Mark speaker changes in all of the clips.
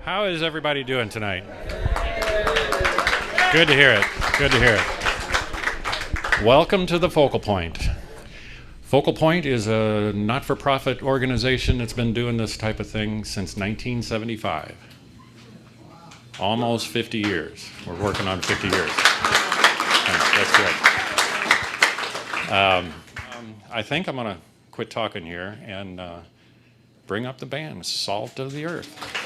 Speaker 1: How is everybody doing tonight? Good to hear it. Good to hear it. Welcome to the Focal Point. Focal Point is a not-for-profit organization that's been doing this type of thing since 1975. Almost 50 years. We're working on 50 years. That's good. I think I'm going to quit talking here and bring up the band, Salt of the Earth.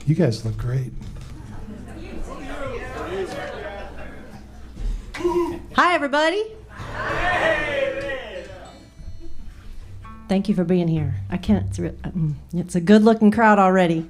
Speaker 2: You guys look great.
Speaker 3: Hi, everybody. Thank you for being here. I can't. It's a good-looking crowd already.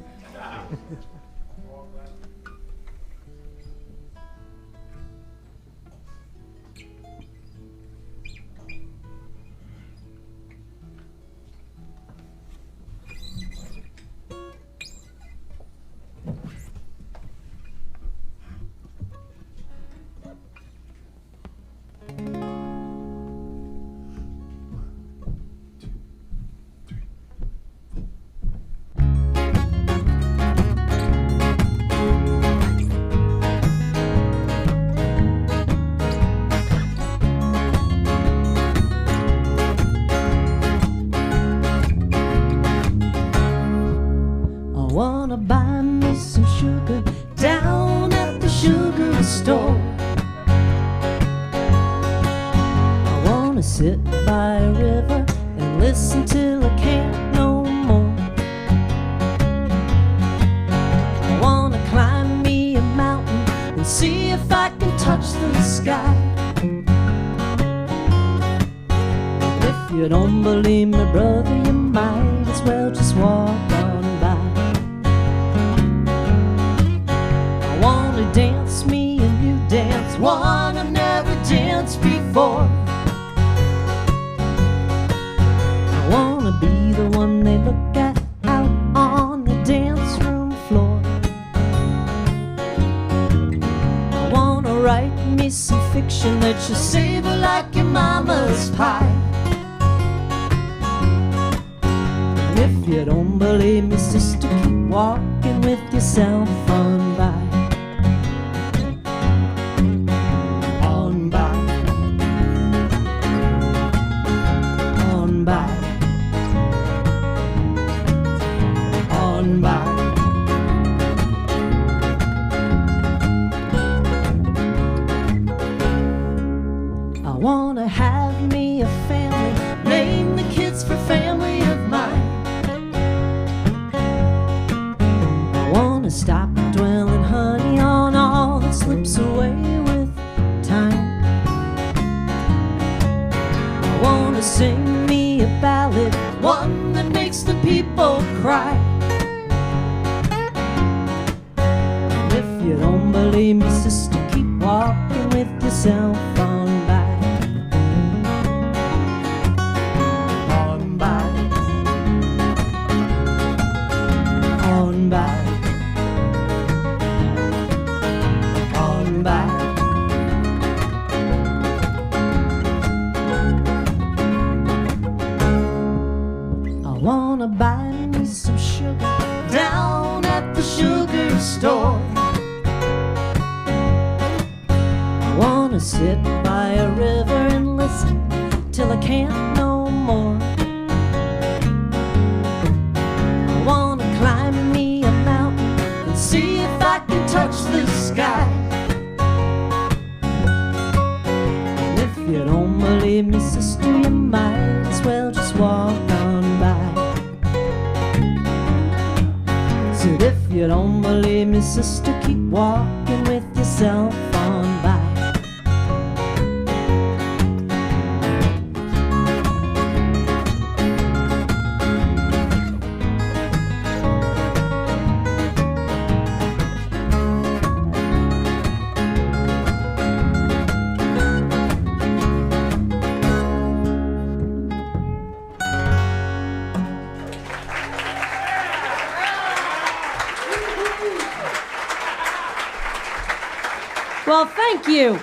Speaker 3: Well, thank you.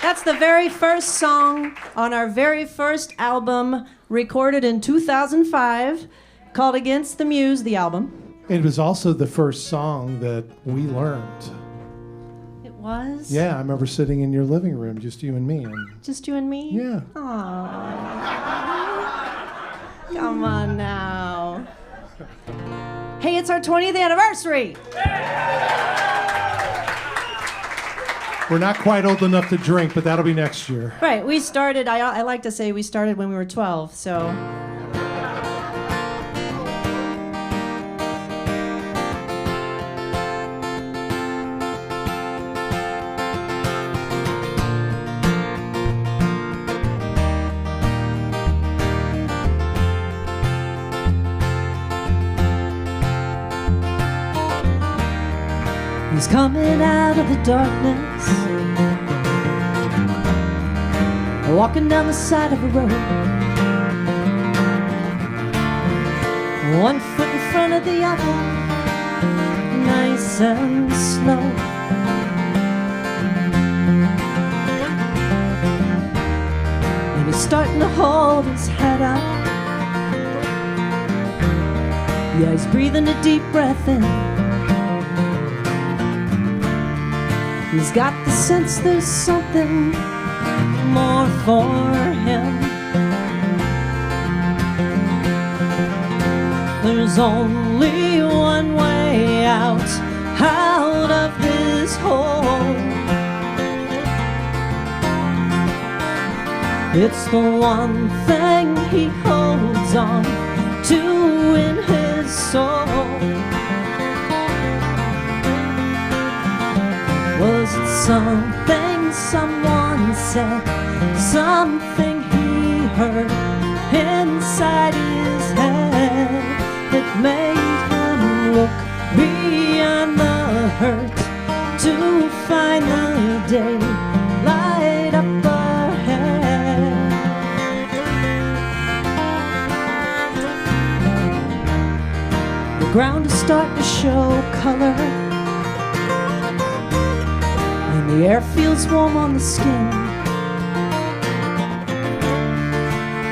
Speaker 3: That's the very first song on our very first album, recorded in 2005, called Against the Muse, the album.
Speaker 2: It was also the first song that we learned.
Speaker 3: It was?
Speaker 2: Yeah, I remember sitting in your living room, just you and me. And
Speaker 3: Just you and me?
Speaker 2: yeah.
Speaker 3: Aww. Come on now. Hey, it's our 20th anniversary.
Speaker 2: We're not quite old enough to drink, but that'll be next year.
Speaker 3: Right, we started, I like to say we started when we were 12, so. He's coming out of the darkness, walking down the side of a road, one foot in front of the other, nice and slow. And he's starting to hold his head up. Yeah, he's breathing a deep breath in. He's got the sense there's something more for him. There's only one way out of this hole. It's the one thing he holds on to in his soul. Was it something someone said, something he heard inside his head that made him look beyond the hurt to find the day light up ahead? The ground is starting to show color, the air feels warm on the skin.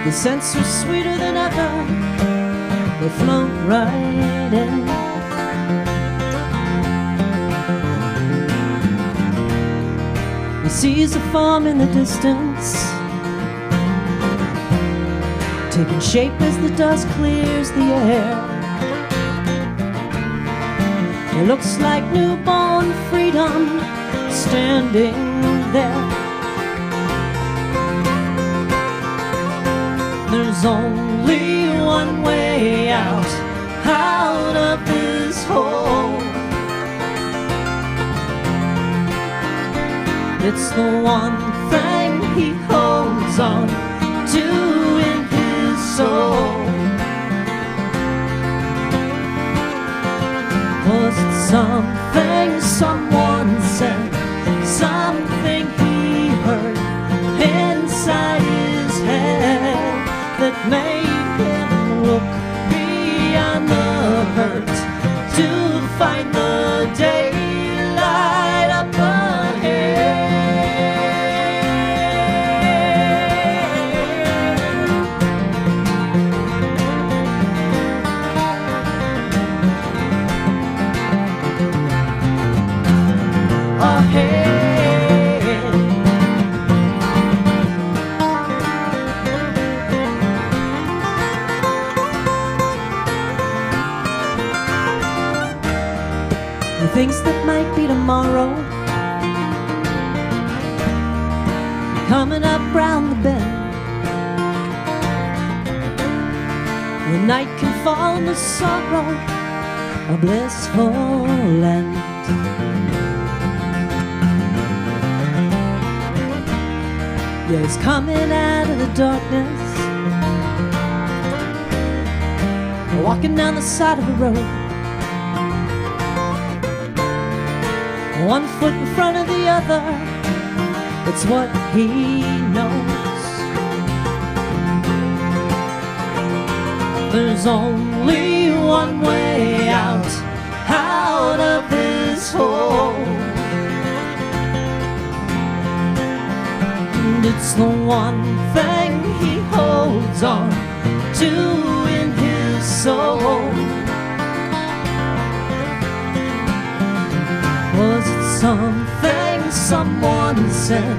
Speaker 3: The scents are sweeter than ever. They float right in. He sees a form in the distance, taking shape as the dust clears the air. It looks like newborn freedom standing there. There's only one way out of this hole. It's the one thing he holds on to in his soul. Was it something someone said, something he heard inside his head that made him look beyond the hurt to find the daylight up ahead? Things that might be tomorrow, coming up round the bend. The night can fall in the sorrow, a blissful end. Yeah, he's coming out of the darkness, walking down the side of the road, one foot in front of the other. It's what he knows. There's only one way out of this hole. It's the one thing he holds on to in his soul. Was it something someone said,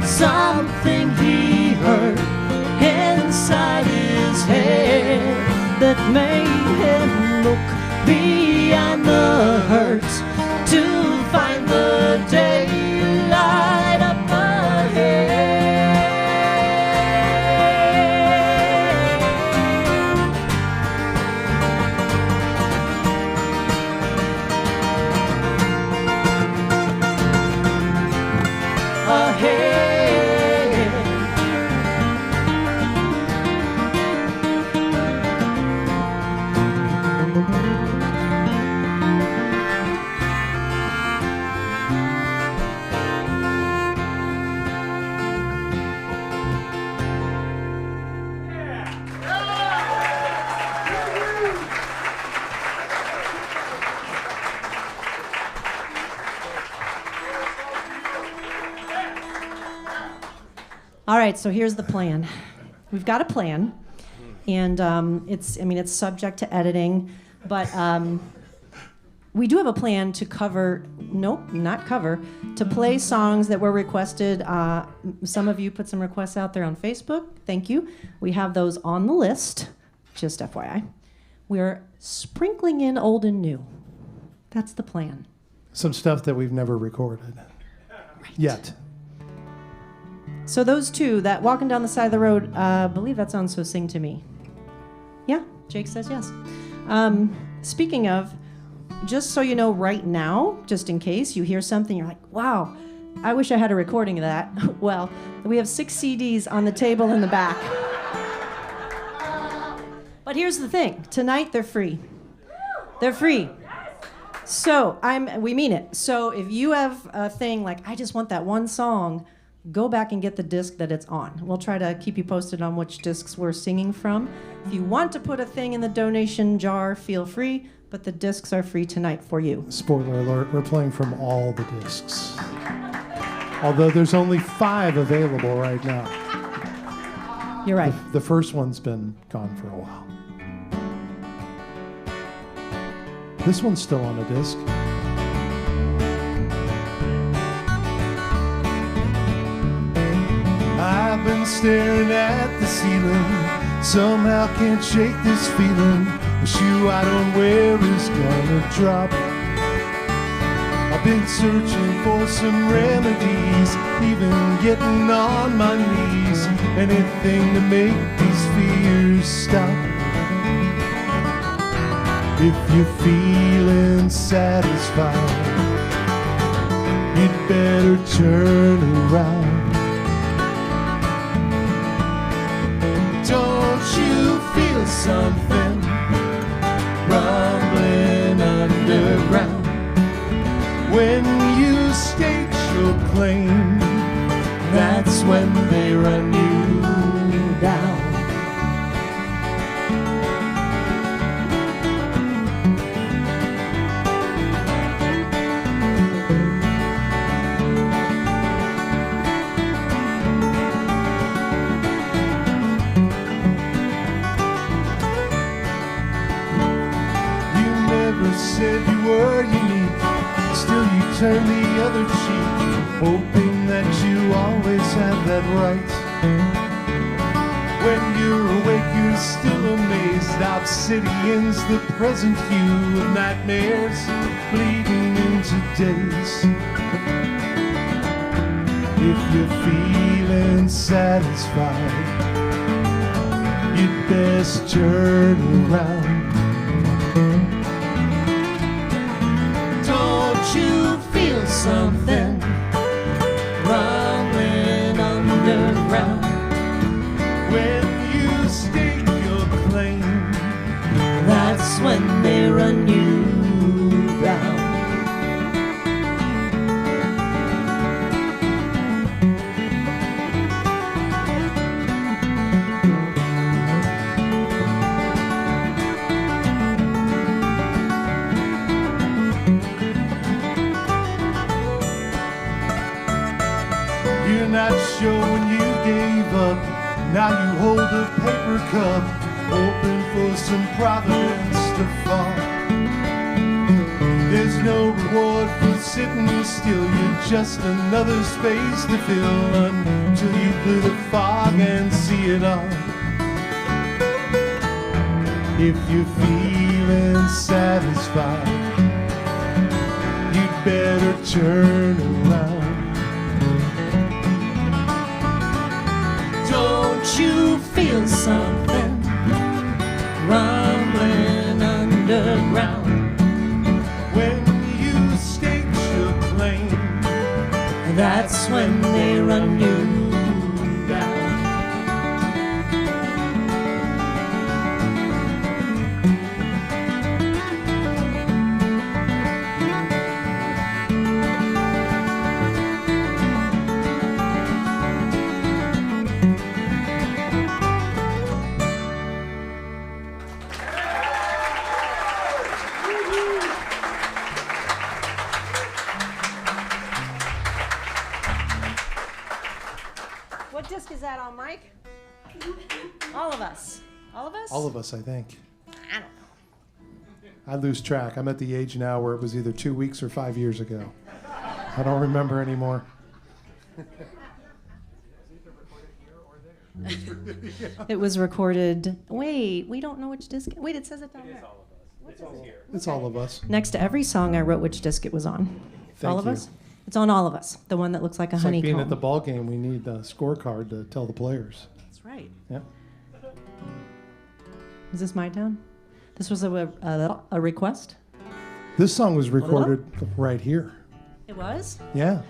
Speaker 3: something he heard inside his head that made him look beyond the hurt to find the daylight up ahead? All right, so here's the plan. We've got a plan, and it's subject to editing, but we do have a plan to to play songs that were requested. Some of you put some requests out there on Facebook. Thank you. We have those on the list, just FYI. We're sprinkling in old and new. That's the plan.
Speaker 2: Some stuff that we've never recorded yet.
Speaker 3: So those two, that Walking Down the Side of the Road, I believe that's on So Sing to Me. Yeah, Jake says yes. Speaking of, just so you know right now, just in case you hear something, you're like, wow, I wish I had a recording of that. Well, we have 6 CDs on the table in the back. But here's the thing. Tonight, they're free. They're free. So, we mean it. So if you have a thing like, I just want that one song, go back and get the disc that it's on. We'll try to keep you posted on which discs we're singing from. If you want to put a thing in the donation jar, feel free, but the discs are free tonight for you.
Speaker 2: Spoiler alert, we're playing from all the discs. Although there's only 5 available right now.
Speaker 3: You're right.
Speaker 2: The first one's been gone for a while. This one's still on a disc. I've been staring at the ceiling, somehow can't shake this feeling. The shoe I don't wear is gonna drop. I've been searching for some remedies, even getting on my knees, anything to make these fears stop. If you're feeling satisfied, you'd better turn around. Don't you feel something rumbling underground? When you state your claim, that's when they run you down. Said you were unique, still you turn the other cheek, hoping that you always have that right. When you're awake, you're still amazed. Obsidian's the present hue of nightmares bleeding into days. If you're feeling satisfied, you'd best turn around. You feel something rumbling underground. When you stake your claim, that's when they run you down. up. Now you hold a paper cup, hoping for some providence to fall. There's no reward for sitting still. You're just another space to fill until you clear the fog and see it all. If you're feeling satisfied, you'd better turn around.
Speaker 3: Don't you feel something rumbling underground?
Speaker 2: When you state your claim,
Speaker 3: That's when they run you down. What disc is that on, Mike? All of us. All of us?
Speaker 2: all of us, I think.
Speaker 3: I don't know.
Speaker 2: I lose track. I'm at the age now where it was either 2 weeks or 5 years ago. I don't remember anymore.
Speaker 3: It was recorded. Wait, we don't know which disc. Wait, it says it down there.
Speaker 2: It's all of us.
Speaker 3: Next to every song, I wrote which disc it was on.
Speaker 2: Thank
Speaker 3: all of
Speaker 2: you.
Speaker 3: us? It's on all of us. The one that looks like a
Speaker 2: It's like
Speaker 3: honeycomb.
Speaker 2: being at the ball game. We need a scorecard to tell the players.
Speaker 3: That's right.
Speaker 2: Yeah.
Speaker 3: Is this my town? This was a request?
Speaker 2: This song was recorded right here.
Speaker 3: It was?
Speaker 2: Yeah.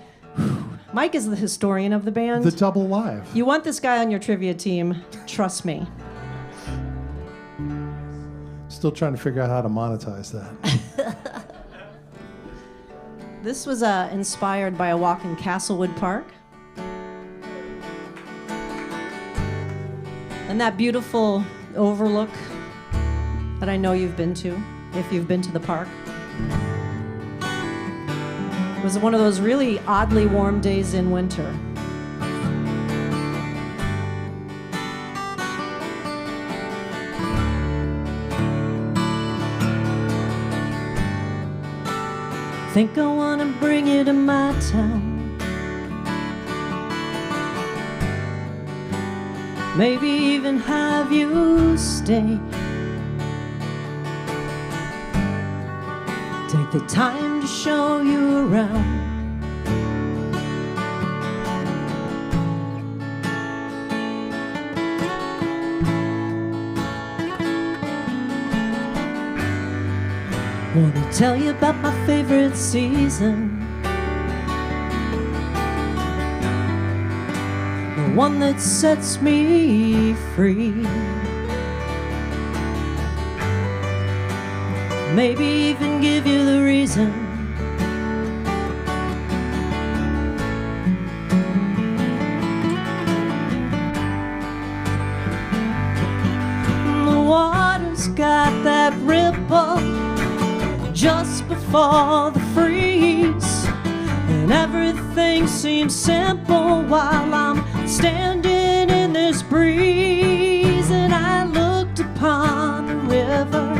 Speaker 3: Mike is the historian of the band.
Speaker 2: The double live.
Speaker 3: You want this guy on your trivia team, trust me.
Speaker 2: Still trying to figure out how to monetize that.
Speaker 3: This was inspired by a walk in Castlewood Park. And that beautiful overlook that I know you've been to, if you've been to the park. It was one of those really oddly warm days in winter. Think I wanna bring you to my town. Maybe even have you stay. Take the time to show you around. Wanna tell you about my favorite season, the one that sets me free. Maybe even give you the reason the water's got that ripple just before the freeze, and everything seems simple while I'm standing in this breeze. And I looked upon the river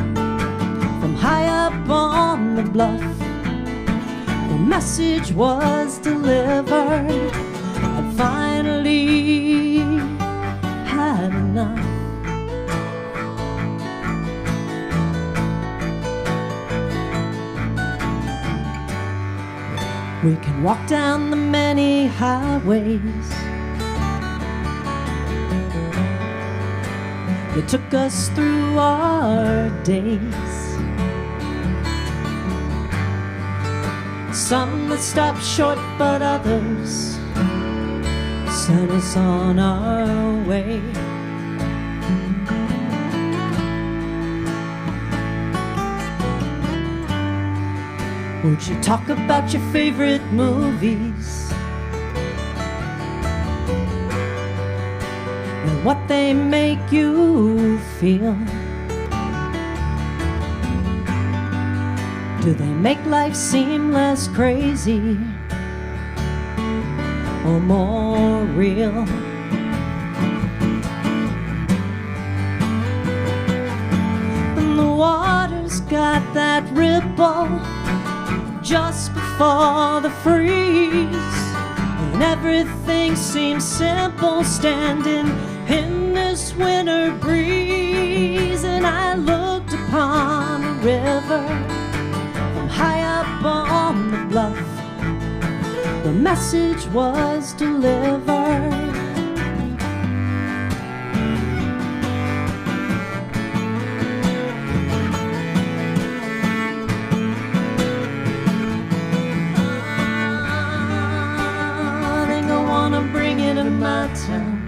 Speaker 3: from high up on the bluff. The message was delivered. I finally had enough. We can walk down the many highways that took us through our days. Some that stopped short, but others sent us on our way. Would you talk about your favorite movies and what they make you feel? Do they make life seem less crazy or more real? water's got that ripple just before the freeze, and everything seems simple standing in this winter breeze. And I looked upon a river from high up on the bluff. The message was delivered. I think I wanna bring it to my town.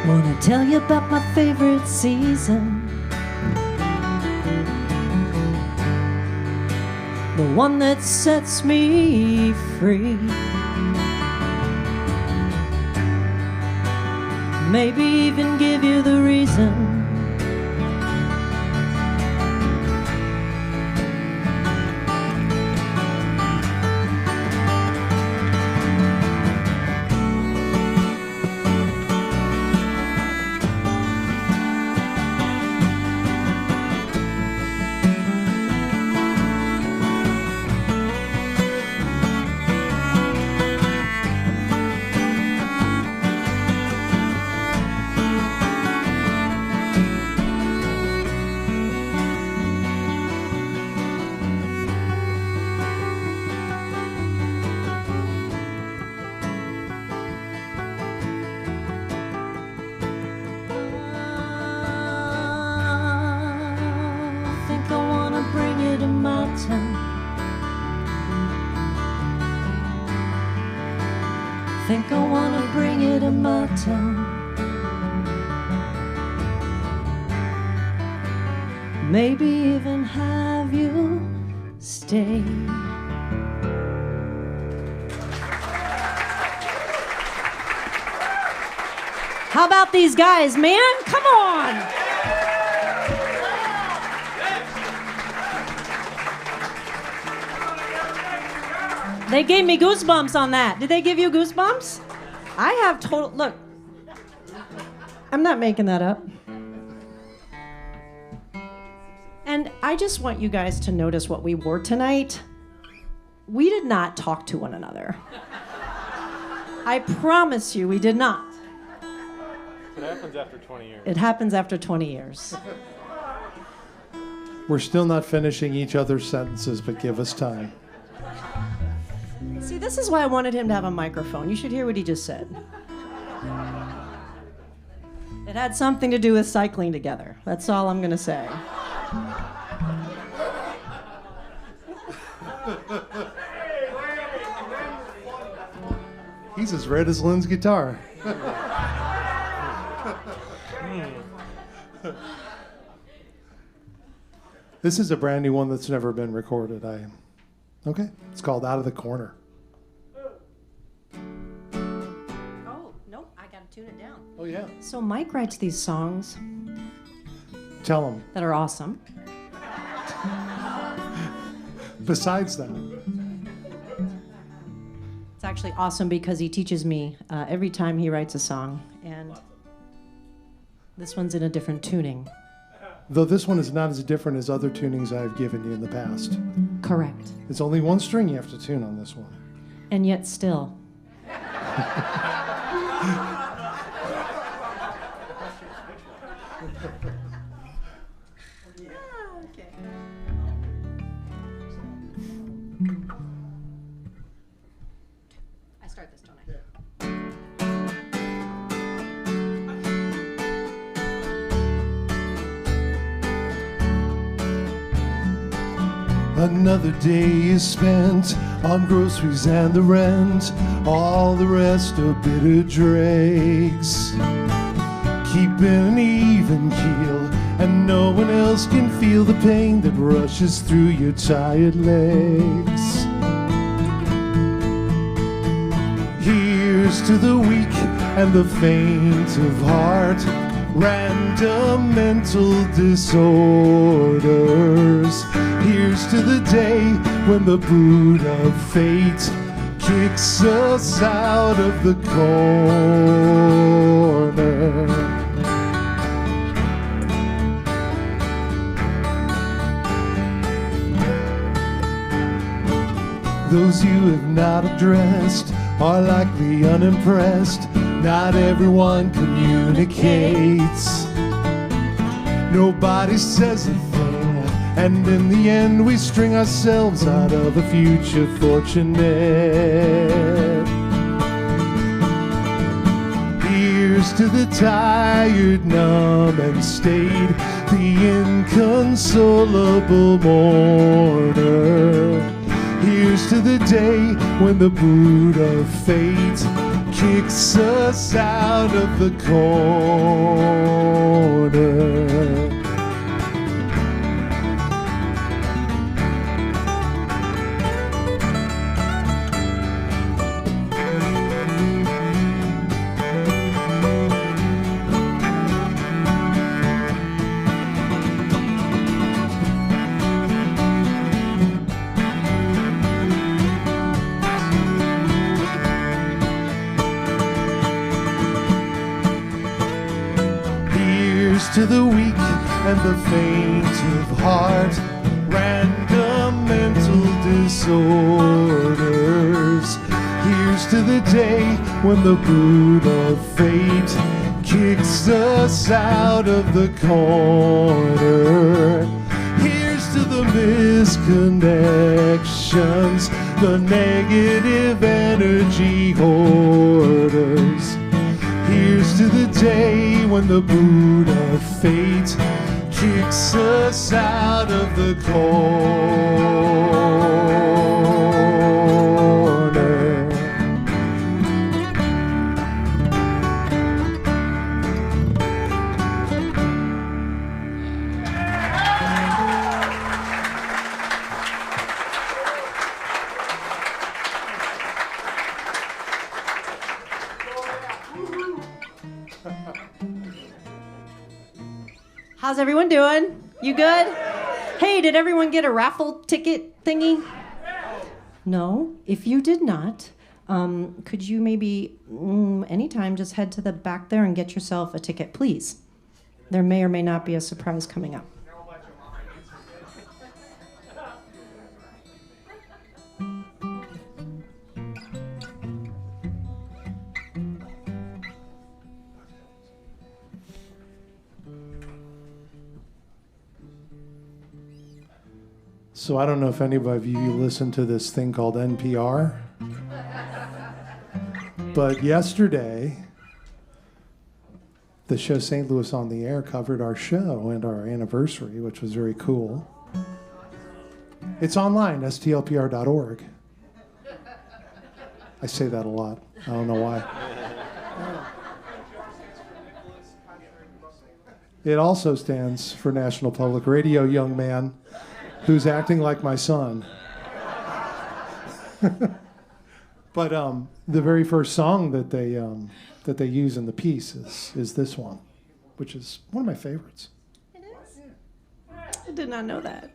Speaker 3: Wanna tell you about my favorite season, the one that sets me free. Maybe even give you the reason. Think I wanna bring it to my town. Maybe even have you stay. How about these guys, man? Come on! They gave me goosebumps on that. Did they give you goosebumps? I have total, look. I'm not making that up. And I just want you guys to notice what we wore tonight. We did not talk to one another. I promise you we did not.
Speaker 4: It happens after 20 years.
Speaker 3: It happens after 20 years.
Speaker 2: We're still not finishing each other's sentences, but give us time.
Speaker 3: See, this is why I wanted him to have a microphone. You should hear what he just said. It had something to do with cycling together. That's all I'm going to say.
Speaker 2: He's as red as Lynne's guitar. This is a brand new one that's never been recorded. Okay, it's called Out of the Corner.
Speaker 3: Oh, nope, I got to tune it down.
Speaker 2: Oh, yeah.
Speaker 3: So Mike writes these songs
Speaker 2: Tell him.
Speaker 3: that are awesome.
Speaker 2: Besides that,
Speaker 3: It's actually awesome because he teaches me every time he writes a song. And this one's in a different tuning.
Speaker 2: though this one is not as different as other tunings I've given you in the past.
Speaker 3: Correct.
Speaker 2: It's only one string you have to tune on this one.
Speaker 3: And yet still. I start this, don't I?
Speaker 2: Another day is spent on groceries and the rent. All the rest are bitter dregs. Keeping an even keel, and no one else can feel the pain that rushes through your tired legs. Here's to the weak and the faint of heart, random mental disorders. Here's to the day when the boot of fate kicks us out of the corner. Those you have not addressed are likely unimpressed. Not everyone communicates. Nobody says a thing, and in the end we string ourselves out of a future fortunate. Here's to the tired, numb, and staid, the inconsolable mourner. Here's to the day when the boot of fate kicks us out of the corner. To the weak and the faint of heart, random mental disorders. Here's to the day when the boot of fate kicks us out of the corner. Here's to the misconnections, the negative energy hoarders. Here's to the day when the boot of fate kicks us out of the corner.
Speaker 3: How's everyone doing? You good? Hey, did everyone get a raffle ticket thingy? No? If you did not, could you maybe anytime just head to the back there and get yourself a ticket, please? There may or may not be a surprise coming up.
Speaker 2: So I don't know if anybody of you listen to this thing called NPR, but yesterday, the show St. Louis on the Air covered our show and our anniversary, which was very cool. It's online, stlpr.org. I say that a lot. I don't know why. It also stands for National Public Radio, young man, who's acting like my son. But the very first song that they use in the piece is this one, which is one of my favorites.
Speaker 3: It is? I did not know that.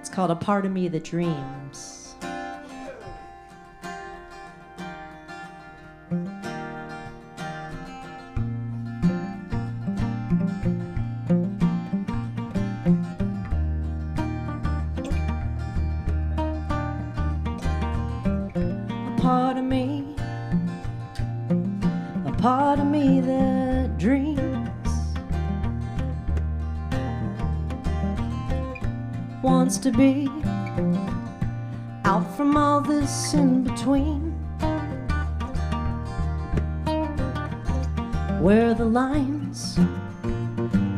Speaker 3: It's called A Part of Me That Dreams. Part of me that dreams, wants to be out from all this in between, where the lines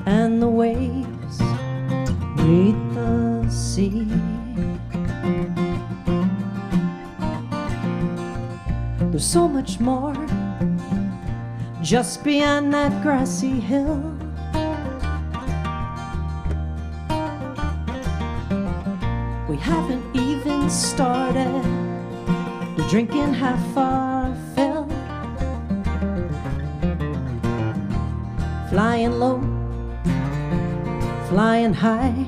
Speaker 3: and the waves meet the sea. There's so much more just beyond that grassy hill. We haven't even started drinking half our fill, flying low, flying high,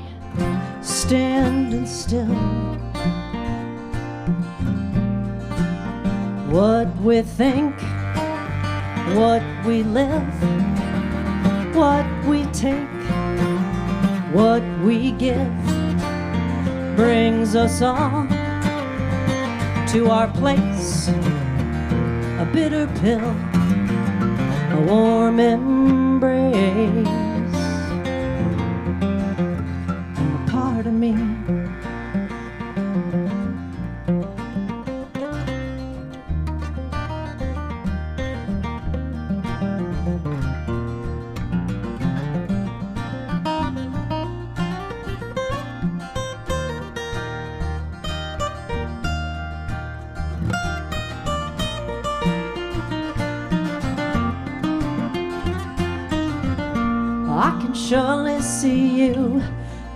Speaker 3: standing still. What we think, what we live, what we take, what we give, brings us all to our place. A bitter pill, a warm embrace, and a part of me. I can surely see you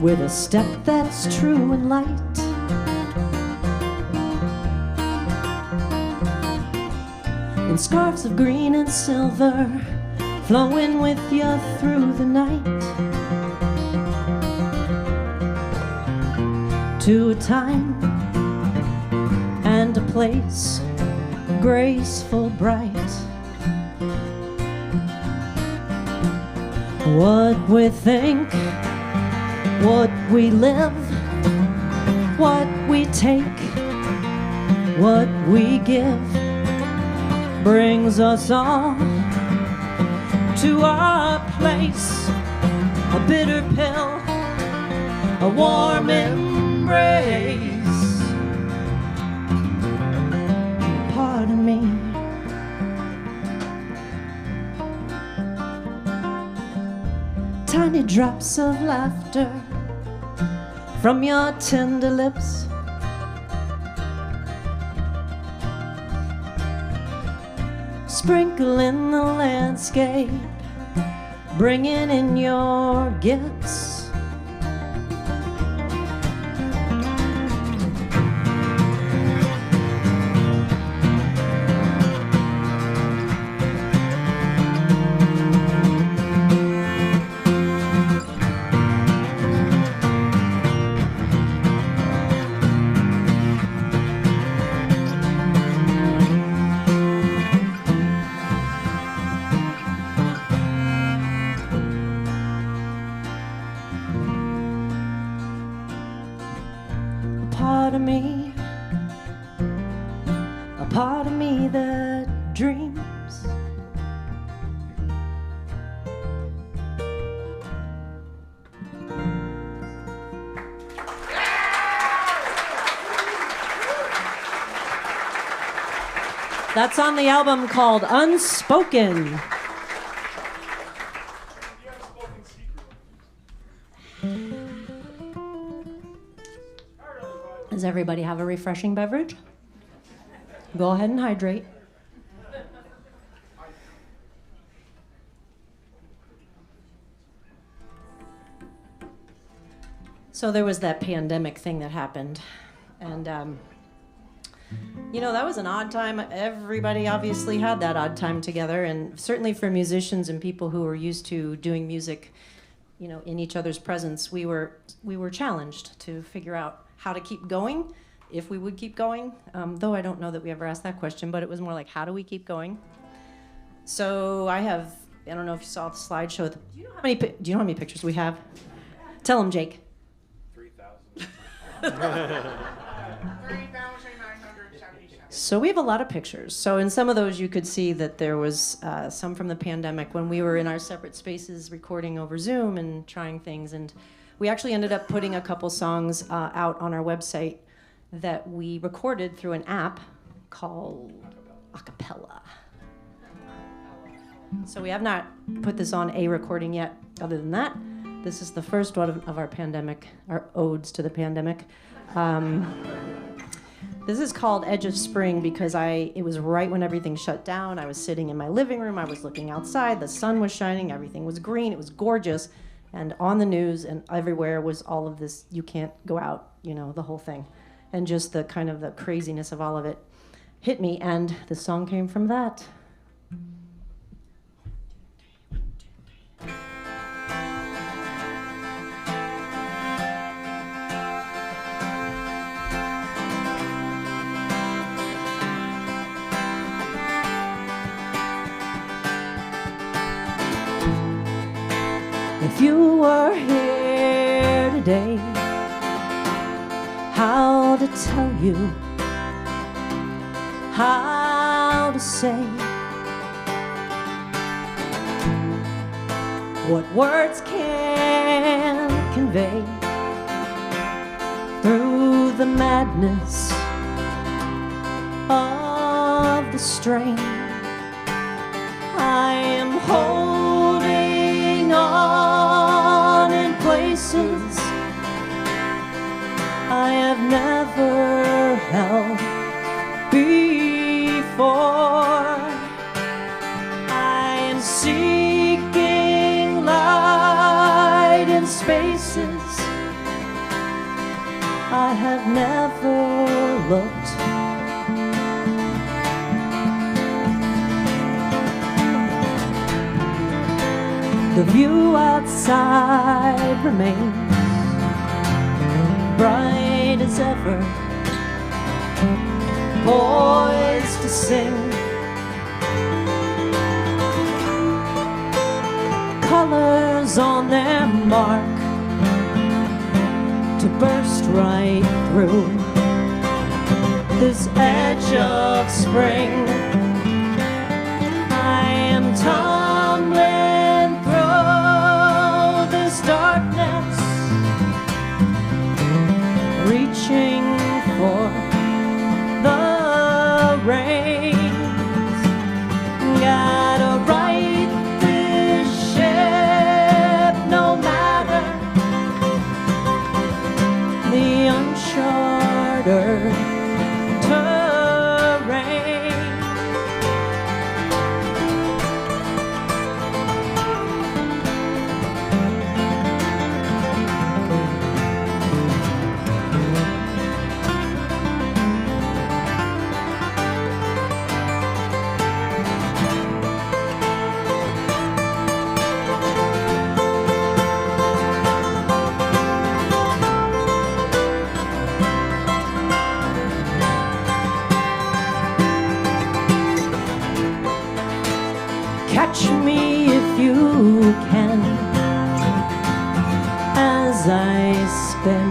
Speaker 3: with a step that's true and light. In scarves of green and silver, flowing with you through the night. To a time and a place, graceful, bright. What we think, what we live, what we take, what we give, brings us all to our place. A bitter pill, a warm embrace, part of me. Tiny drops of laughter from your tender lips, sprinkling the landscape, bringing in your gifts. A part of me that dreams. That's on the album called Unspoken. Does everybody have a refreshing beverage? Go ahead and hydrate. So there was that pandemic thing that happened. And, you know, that was an odd time. Everybody obviously had that odd time together. And certainly for musicians and people who were used to doing music, you know, in each other's presence, we were challenged to figure out how to keep going, if we would keep going, though I don't know that we ever asked that question, but it was more like, how do we keep going? So I don't know if you saw the slideshow. Do you know how many pictures we have? Tell them, Jake.
Speaker 4: 3,000.
Speaker 5: 3,977.
Speaker 3: So we have a lot of pictures. So in some of those, you could see that there was some from the pandemic when we were in our separate spaces recording over Zoom and trying things. And we actually ended up putting a couple songs out on our website that we recorded through an app called Acapella. So we have not put this on a recording yet. Other than that, this is the first one of our odes to the pandemic. This is called Edge of Spring because it was right when everything shut down. I was sitting in my living room. I was looking outside. The sun was shining. Everything was green. It was gorgeous. And on the news and everywhere was all of this, you can't go out, you know, the whole thing. And just the kind of the craziness of all of it. hit me, and the song came from that. If you were here today, how to tell you, how to say what words can convey through the madness of the strain. I am holding on in places I have never held before. I am seeking light in spaces I have never looked. The view outside remains bright as ever, poised to sing. Colors on their mark to burst right through this edge of spring. I am tumbling through this darkness, reaching for the rains. Gotta right this ship, no matter the uncharted terrain. Catch me if you can as I spin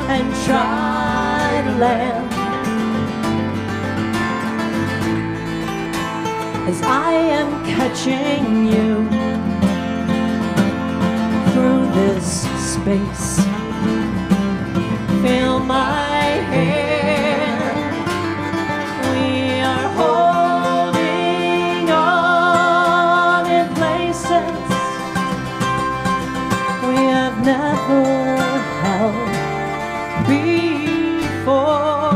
Speaker 3: and try to land, as I am catching you through this space. Feel my hair, we are holding on in places we have never held before.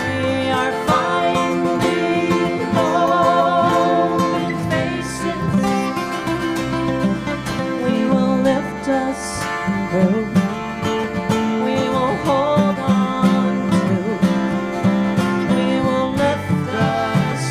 Speaker 3: We are finding home in faces we will lift us through. We will hold on to. We will lift us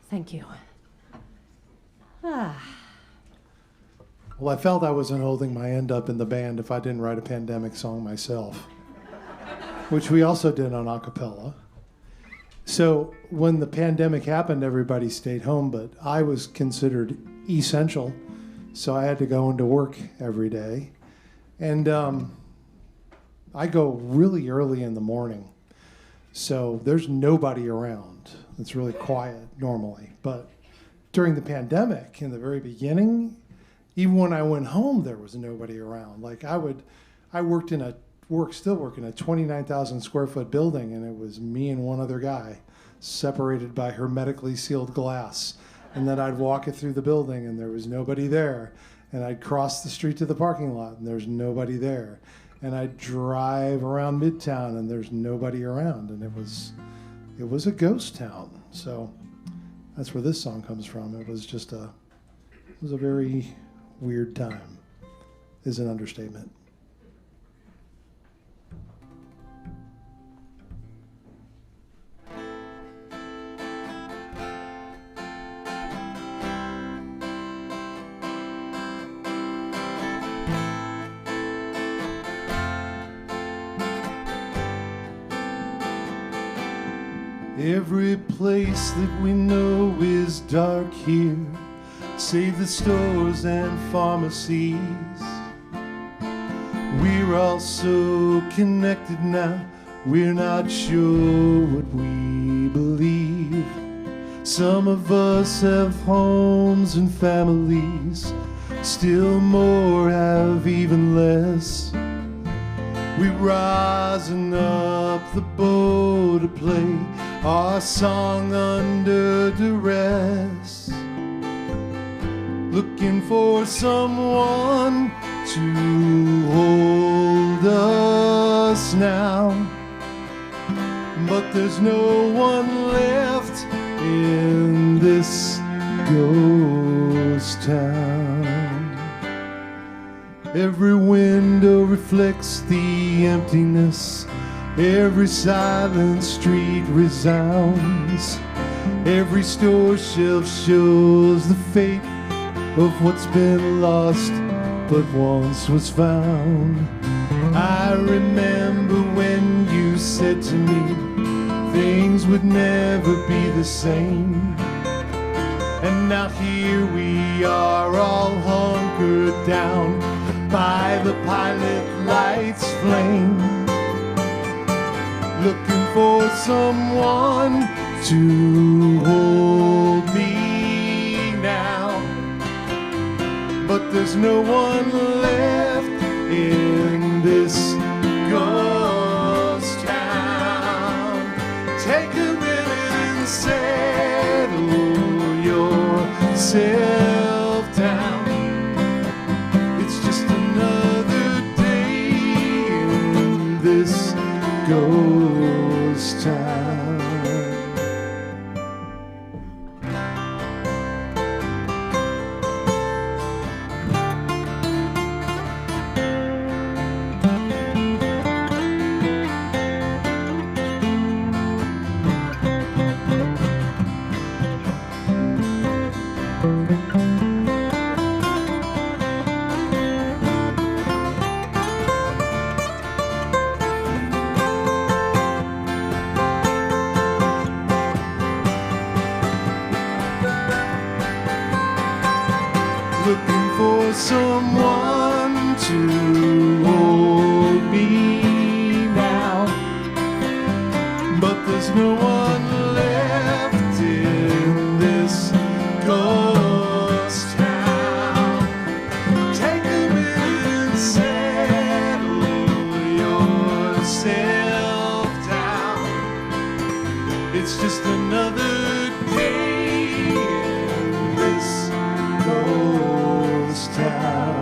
Speaker 3: Thank you.
Speaker 2: Well, I felt I wasn't holding my end up in the band if I didn't write a pandemic song myself. which we also did on a cappella. So when the pandemic happened, everybody stayed home, but I was considered essential, so I had to go into work every day. And I go really early in the morning, so there's nobody around. It's really quiet normally. But during the pandemic, in the very beginning, even when I went home, there was nobody around. Like I still work in a 29,000 square foot building, and it was me and one other guy separated by hermetically sealed glass. And then I'd walk it through the building, and there was nobody there. And I'd cross the street to the parking lot, and there's nobody there. And I'd drive around Midtown, and there's nobody around. And it was a ghost town. So that's where this song comes from. It was a very weird time, is an understatement. Every place that we know is dark here, save the stores and pharmacies. We're all so connected now, we're not sure what we believe. Some of us have homes and families, still more have even less. We're rising up the bow to play our song under duress, looking for someone to hold us now. But there's no one left in this ghost town. Every window reflects the emptiness, every silent street resounds, every store shelf shows the fate of what's been lost but once was found. I remember when you said to me things would never be the same. And now here we are all hunkered down by the pilot light's flame, looking for someone to hold me now. But there's no one left in this ghost town. Take a minute and settle yourself down. It's just another day in this ghost town. Looking for someone to hold me now, but there's no one left in this ghost town. Take a minute and settle yourself down. It's just another day in this ghost town.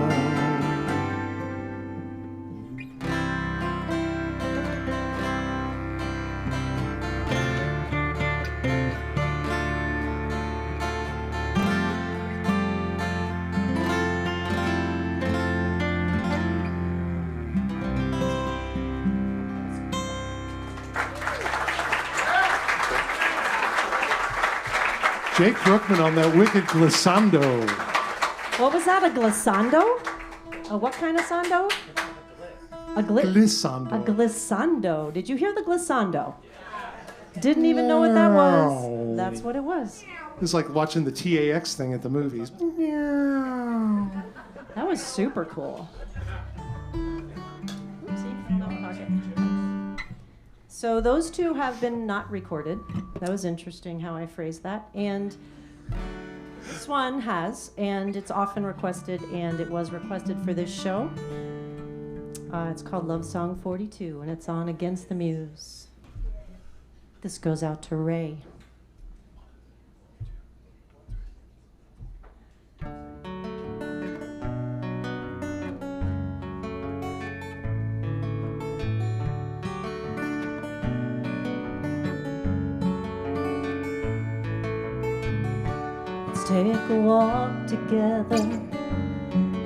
Speaker 2: Jake Brookman on that wicked glissando.
Speaker 3: What was that, a glissando? A what kind of sando? A
Speaker 2: Glissando.
Speaker 3: A glissando. Did you hear the glissando? Didn't even know what that was. That's what it was.
Speaker 2: It's like watching the TAX thing at the movies.
Speaker 3: That was super cool. Oopsie. No, okay. So those two have been not recorded. That was interesting how I phrased that. And this one has, and it's often requested, and it was requested for this show. It's called Love Song 42, and it's on Against the Muse. This goes out to Ray. Let's take a walk together,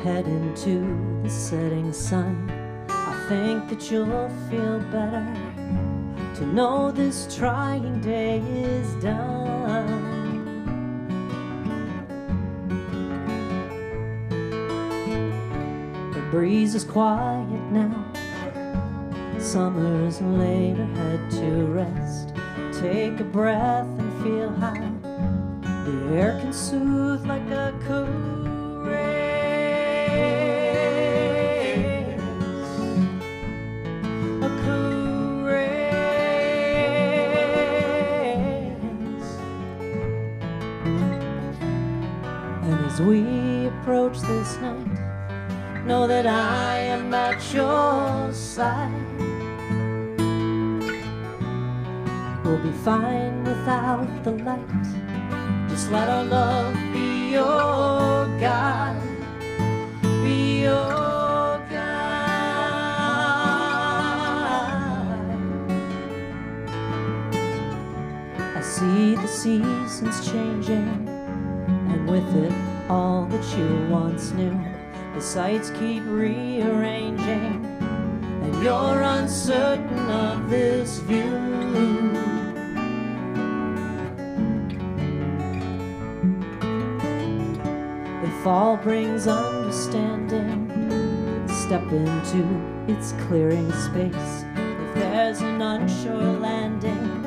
Speaker 3: head into the setting sun. I think that you'll feel better to know this trying day is done. The breeze is quiet now, summer's laid her head to rest. Take a breath and feel how the air can soothe like a caress. A caress. And as we approach this night, know that I am at your side. We'll be fine without the light. Just let our love be your guide, be your guide. I see the seasons changing, and with it all that you once knew. The sights keep rearranging, and you're uncertain of this view. Fall brings understanding. Step into its clearing space. If there's an unsure landing,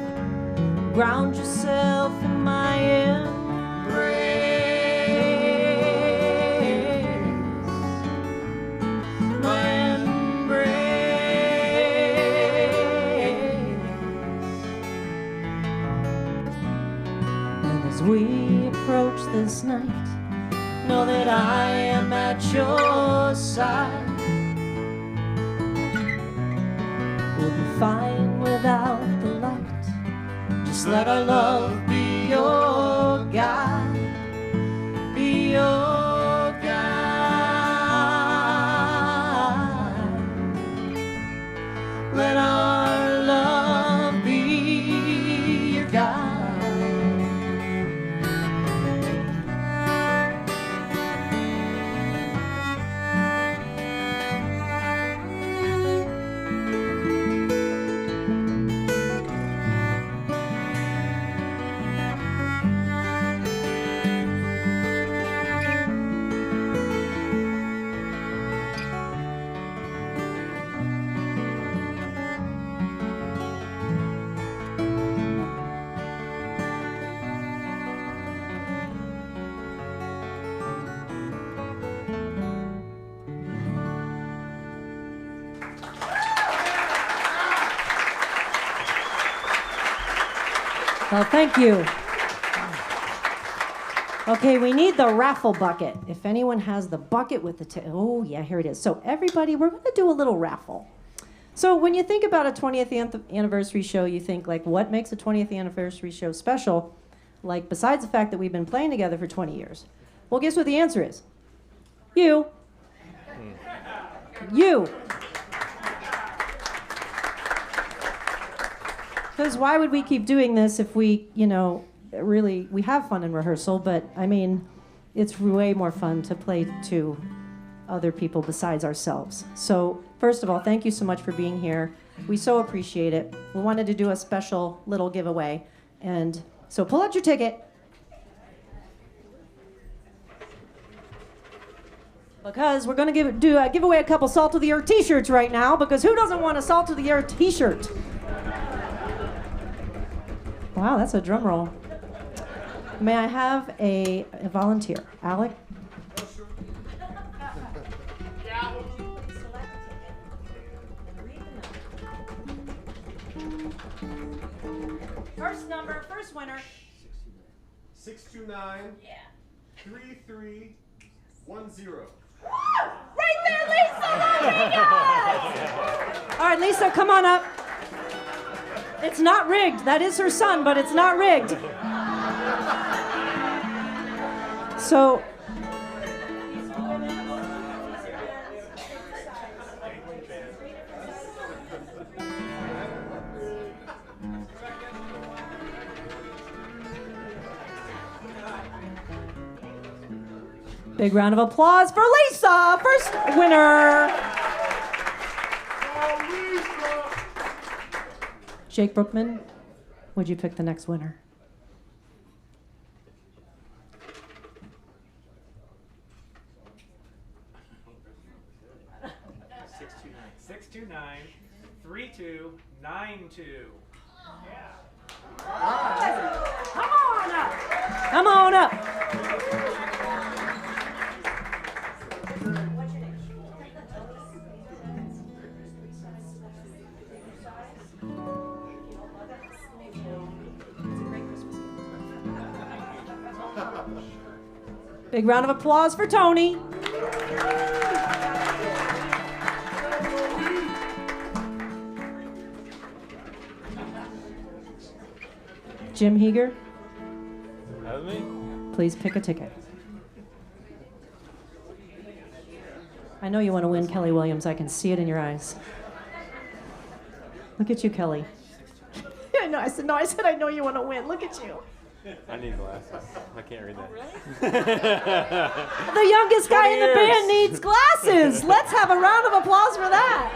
Speaker 3: ground yourself in my embrace. My embrace. And as we approach this night, know that I am at your side. We'll be fine without the light. Just let our love be your guide, be your guide. Let our love be your guide. Well, thank you. Okay, we need the raffle bucket. If anyone has the bucket with the oh yeah, here it is. So everybody, we're going to do a little raffle. So when you think about a 20th anniversary show, you think like, what makes a 20th anniversary show special? Like besides the fact that we've been playing together for 20 years. Well, guess what the answer is? You. You. Because why would we keep doing this if we, really, we have fun in rehearsal, but I mean, it's way more fun to play to other people besides ourselves. So first of all, thank you so much for being here. We so appreciate it. We wanted to do a special little giveaway. And so pull out your ticket. Because we're going to give away a couple Salt of the Earth t-shirts right now, because who doesn't want a Salt of the Earth t-shirt? Wow, that's a drum roll. May I have a volunteer? Alec? First number, first winner.
Speaker 6: 629 3310.
Speaker 3: Right there, Lisa! Yes! All right, Lisa, come on up. It's not rigged. That is her son, but it's not rigged. So, big round of applause for Lisa, first winner. Jake Brookman, would you pick the next winner?
Speaker 4: Six two nine 3292.
Speaker 3: Come on up. Come on up. Big round of applause for Tony. Jim Hieger,
Speaker 4: That me?
Speaker 3: please pick a ticket. I know you want to win, Kelly Williams. I can see it in your eyes. Look at you, Kelly. I know. I said I know you want to win. Look at you.
Speaker 4: I need glasses. I can't read that.
Speaker 3: The youngest guy in the
Speaker 4: 20 years.
Speaker 3: band needs glasses. Let's have a round of applause for that.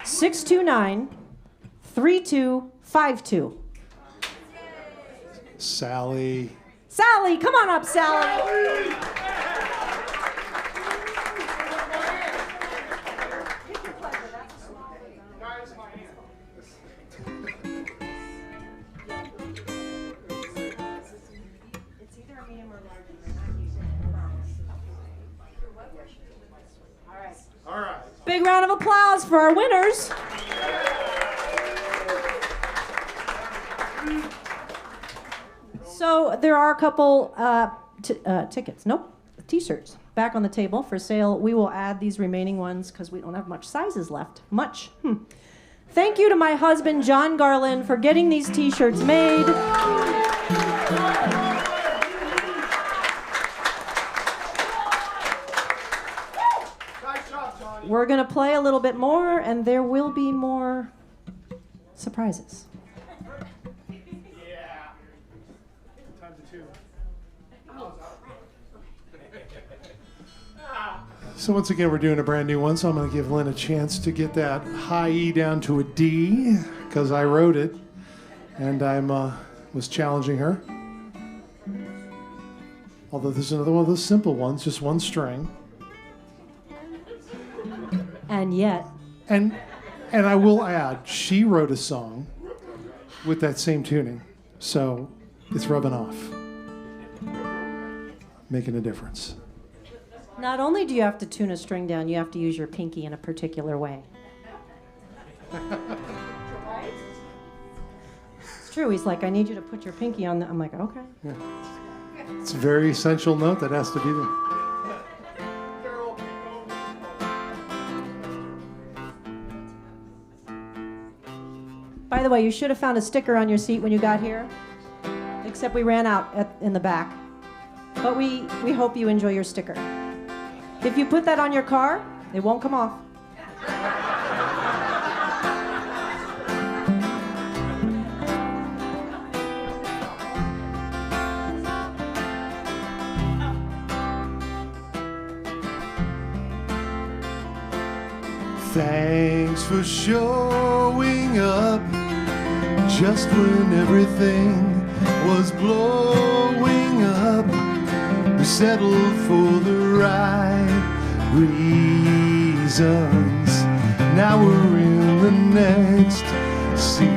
Speaker 3: 629-3252.
Speaker 2: Sally.
Speaker 3: Sally, come on up, Sally.
Speaker 2: All right.
Speaker 3: Big round of applause for our winners. So there are a couple tickets. Nope, t-shirts back on the table for sale. We will add these remaining ones because we don't have much sizes left. Thank you to my husband, John Garland, for getting these t-shirts made. We're going to play a little bit more, and there will be more surprises.
Speaker 6: Yeah. Times a 2.
Speaker 2: So once again, we're doing a brand new one, so I'm going to give Lynne a chance to get that high E down to a D, because I wrote it, and I was challenging her. Although this is another one of those simple ones, just one string.
Speaker 3: And yet,
Speaker 2: And I will add, she wrote a song with that same tuning, so it's rubbing off, making a difference.
Speaker 3: not only do you have to tune a string down, you have to use your pinky in a particular way. It's true. He's like, I need you to put your pinky on the... I'm like, okay.
Speaker 2: Yeah. It's a very essential note that has to be there.
Speaker 3: By the way, you should have found a sticker on your seat when you got here, except we ran out in the back. But we hope you enjoy your sticker. If you put that on your car, it won't come off.
Speaker 2: Thanks for showing up just when everything was blowing up. we settled for the right reasons. Now we're in the next season.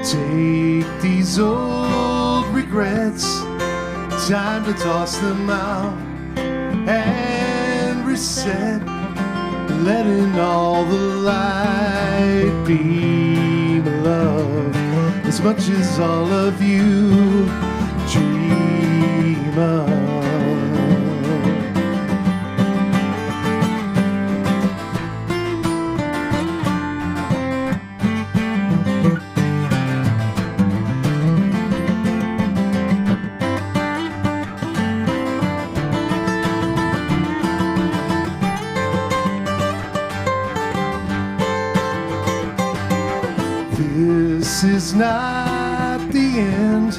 Speaker 2: Take these old regrets, time to toss them out and reset, letting all the light beam of love as much as all of you dream of. This is not the end.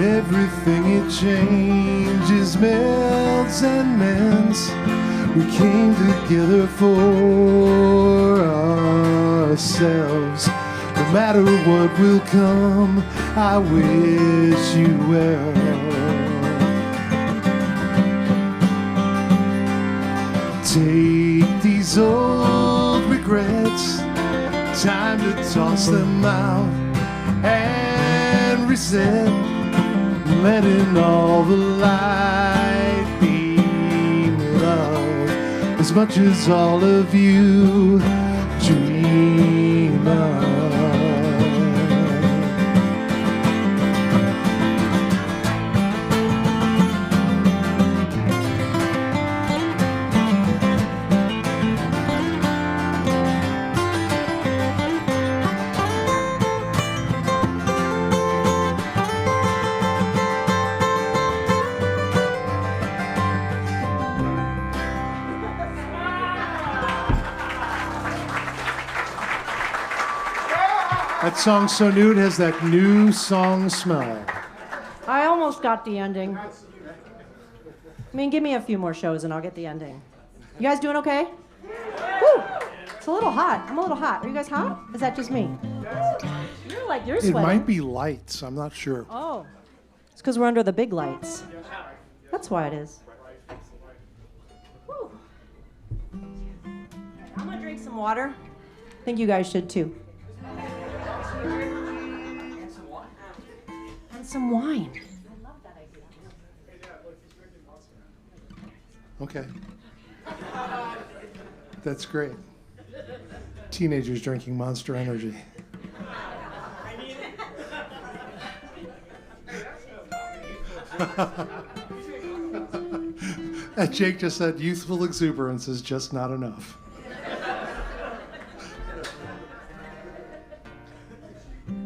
Speaker 2: Everything it changes, melts and mends. We came together for ourselves. No matter what will come, I wish you well. Take these old regrets, time to toss them out and reset, letting all the light beam love as much as all of you dream of. That song's so new, it has that new song smell.
Speaker 3: I almost got the ending. I mean, give me a few more shows and I'll get the ending. You guys doing okay? Woo! It's a little hot. I'm a little hot. Are you guys hot? Is that just me? You're
Speaker 2: It
Speaker 3: sweating.
Speaker 2: might be lights, I'm not sure.
Speaker 3: Oh. It's because we're under the big lights. That's why it is. Woo. I'm going to drink some water. I think you guys should too. And some wine. I love that idea.
Speaker 2: Okay. That's great. Teenagers drinking Monster Energy. And Jake just said youthful exuberance is just not enough.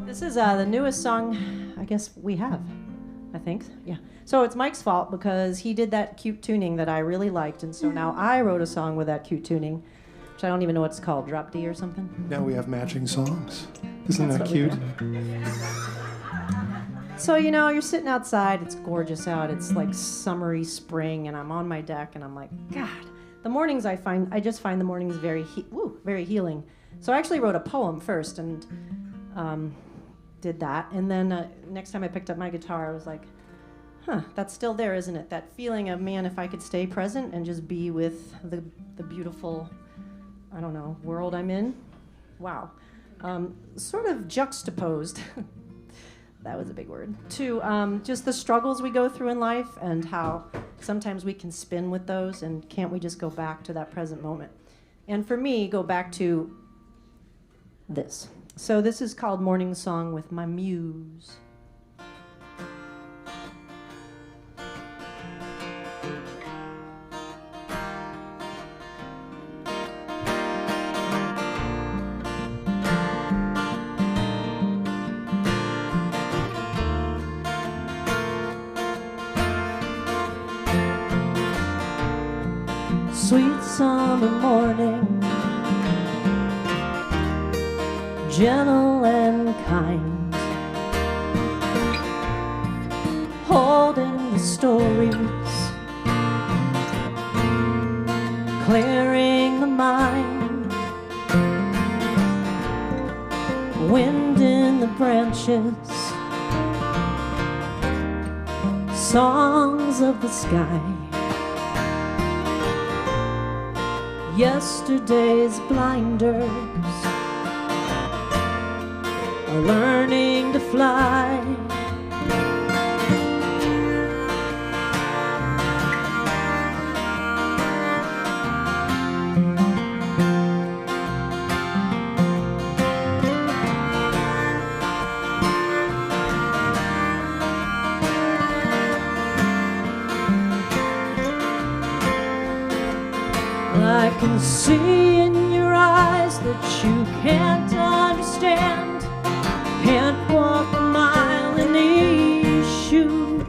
Speaker 3: This is the newest song I guess we have, I think. Yeah. So it's Mike's fault because he did that cute tuning that I really liked, and so now I wrote a song with that cute tuning, which I don't even know what it's called, Drop D or something.
Speaker 2: Now we have matching songs. Isn't
Speaker 3: That's
Speaker 2: that cute?
Speaker 3: So, you know, you're sitting outside, it's gorgeous out, it's like summery spring, and I'm on my deck, and I'm like, God. The mornings I just find the mornings very healing. So I actually wrote a poem first, and did that. And then next time I picked up my guitar, I was like, that's still there, isn't it? That feeling of, man, if I could stay present and just be with the beautiful, I don't know, world I'm in. Wow. Sort of juxtaposed, that was a big word, to just the struggles we go through in life and how sometimes we can spin with those, and can't we just go back to that present moment? And for me, go back to this. So this is called Morning Song with My Muse. Sweet summer morning, gentle and kind, holding the stories, clearing the mind, wind wind in the branches, songs of the sky, yesterday's blinders are learning to fly. I can see in your eyes that you can't understand, can't walk a mile in these shoes,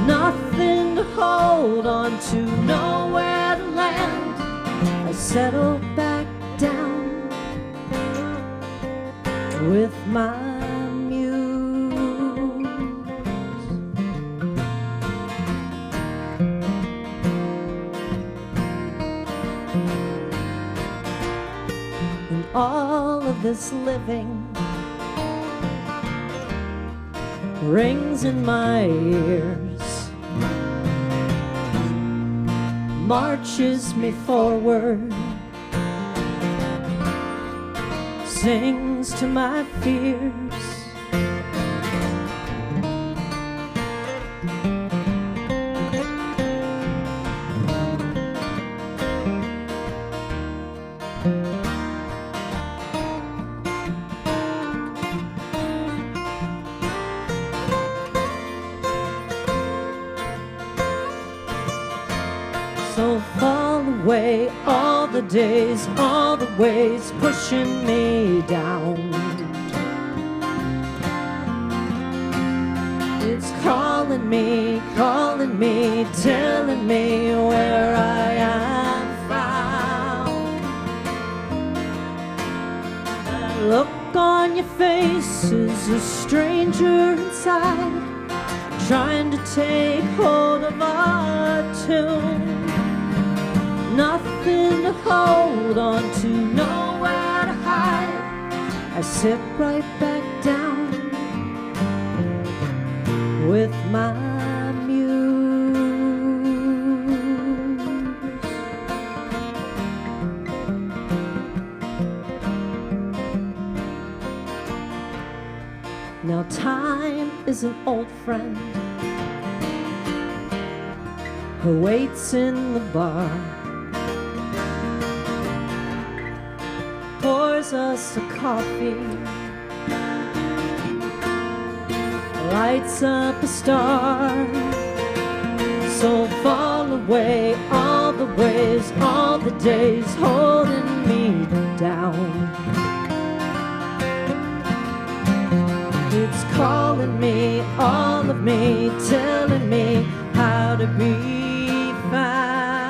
Speaker 3: nothing to hold on to, nowhere to land. I settle back down with my all of this living rings in my ears, marches me forward, sings to my fears. So fall away all the days, all the ways pushing me down. It's calling me, telling me where I am found. The look on your face is a stranger inside, trying to take hold of our tune. Nothing to hold on to, nowhere to hide. I sit right back down with my muse. Now time is an old friend who waits in the bar, pours us a coffee, lights up a star. So fall away all the ways, all the days holding me down. It's calling me, all of me, telling me how to be found.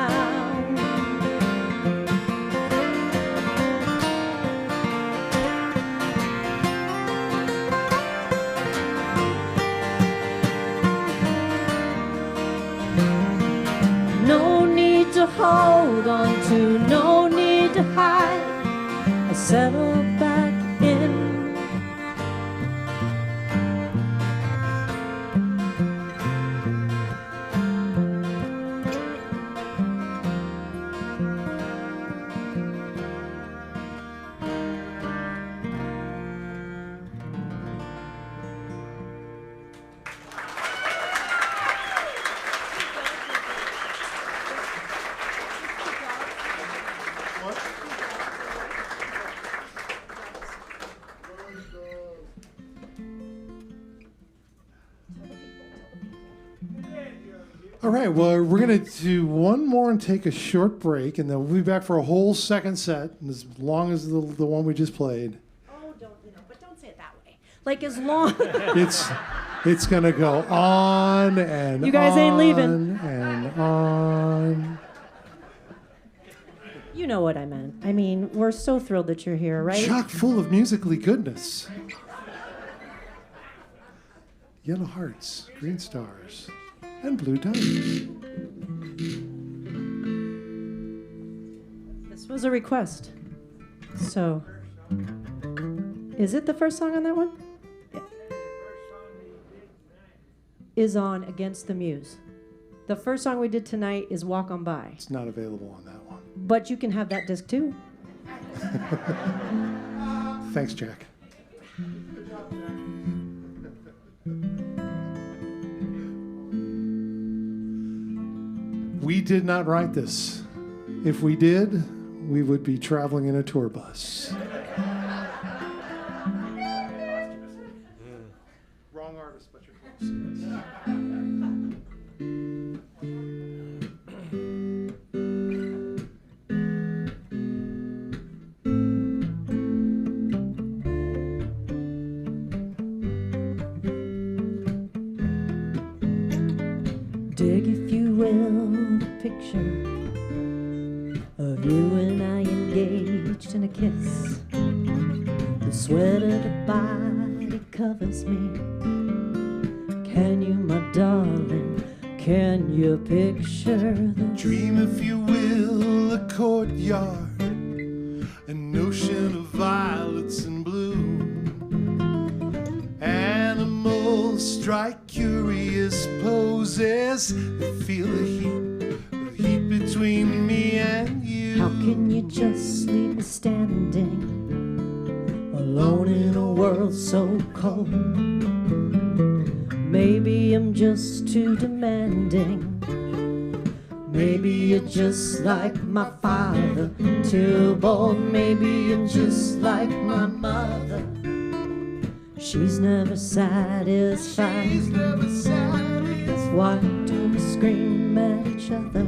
Speaker 3: No need to hold on to, no need to hide. I settle back in.
Speaker 2: All right, well, we're going to do one more and take a short break, and then we'll be back for a whole second set, as long as the one we just played.
Speaker 3: Oh, but don't say it that way. Like as long.
Speaker 2: It's going to go on and
Speaker 3: You guys ain't leaving.
Speaker 2: and on.
Speaker 3: You know what I meant. I mean, we're so thrilled that you're here, right?
Speaker 2: Chock full of musically goodness. Yellow hearts, green stars, and blue diamonds.
Speaker 3: This was a request. So, Is it the first song on that one? Yeah. Is on Against the Muse. The first song we did tonight is Walk On By.
Speaker 2: It's not available on that one.
Speaker 3: But you can have that disc too.
Speaker 2: Thanks, Jack. We did not write this. If we did, we would be traveling in a tour bus. Wrong artist, but you're close.
Speaker 3: Dig, if you will, the picture of you and I engaged in a kiss. The sweat of the body covers me. Can you, my darling, can you picture this?
Speaker 2: Dream, if you will, a courtyard, an ocean of violets and blue. Animals strike curious poses. They feel the heat between me and you.
Speaker 3: How can you just leave me standing alone in a world so cold? Maybe I'm just too demanding. Maybe you're just like my father, too bold. Maybe I'm just like my mother. She's never satisfied.
Speaker 2: She's never satisfied.
Speaker 3: Why do we scream at each other?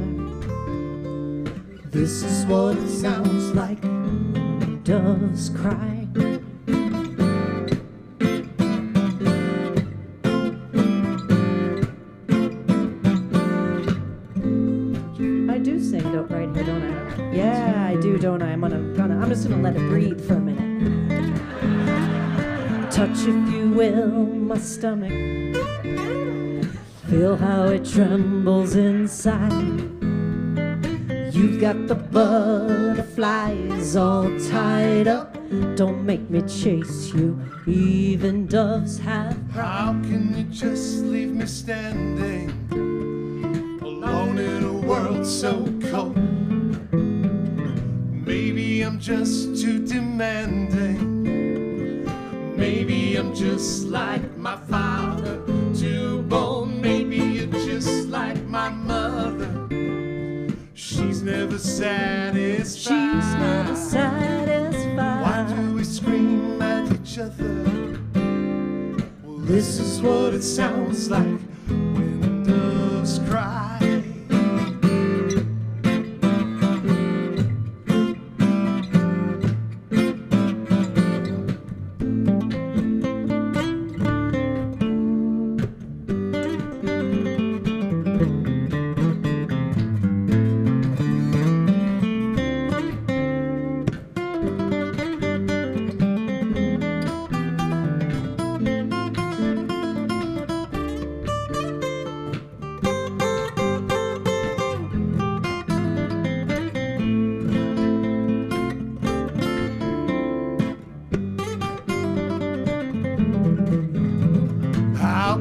Speaker 3: This is what it sounds like when doves cry. I do sing right here, don't I? Yeah, I do, don't I? I'm just gonna let it breathe for a minute. Touch, if you will, my stomach. Feel how it trembles inside. You've got the butterflies all tied up. Don't make me chase you. Even doves have pride.
Speaker 2: How can you just leave me standing alone in a world so cold? Maybe I'm just too demanding. Maybe I'm just like my father, too bold. Maybe you're just like my mother. She's never satisfied.
Speaker 3: She's never satisfied.
Speaker 2: Why do we scream at each other? Well, this is what it sounds like when doves cry.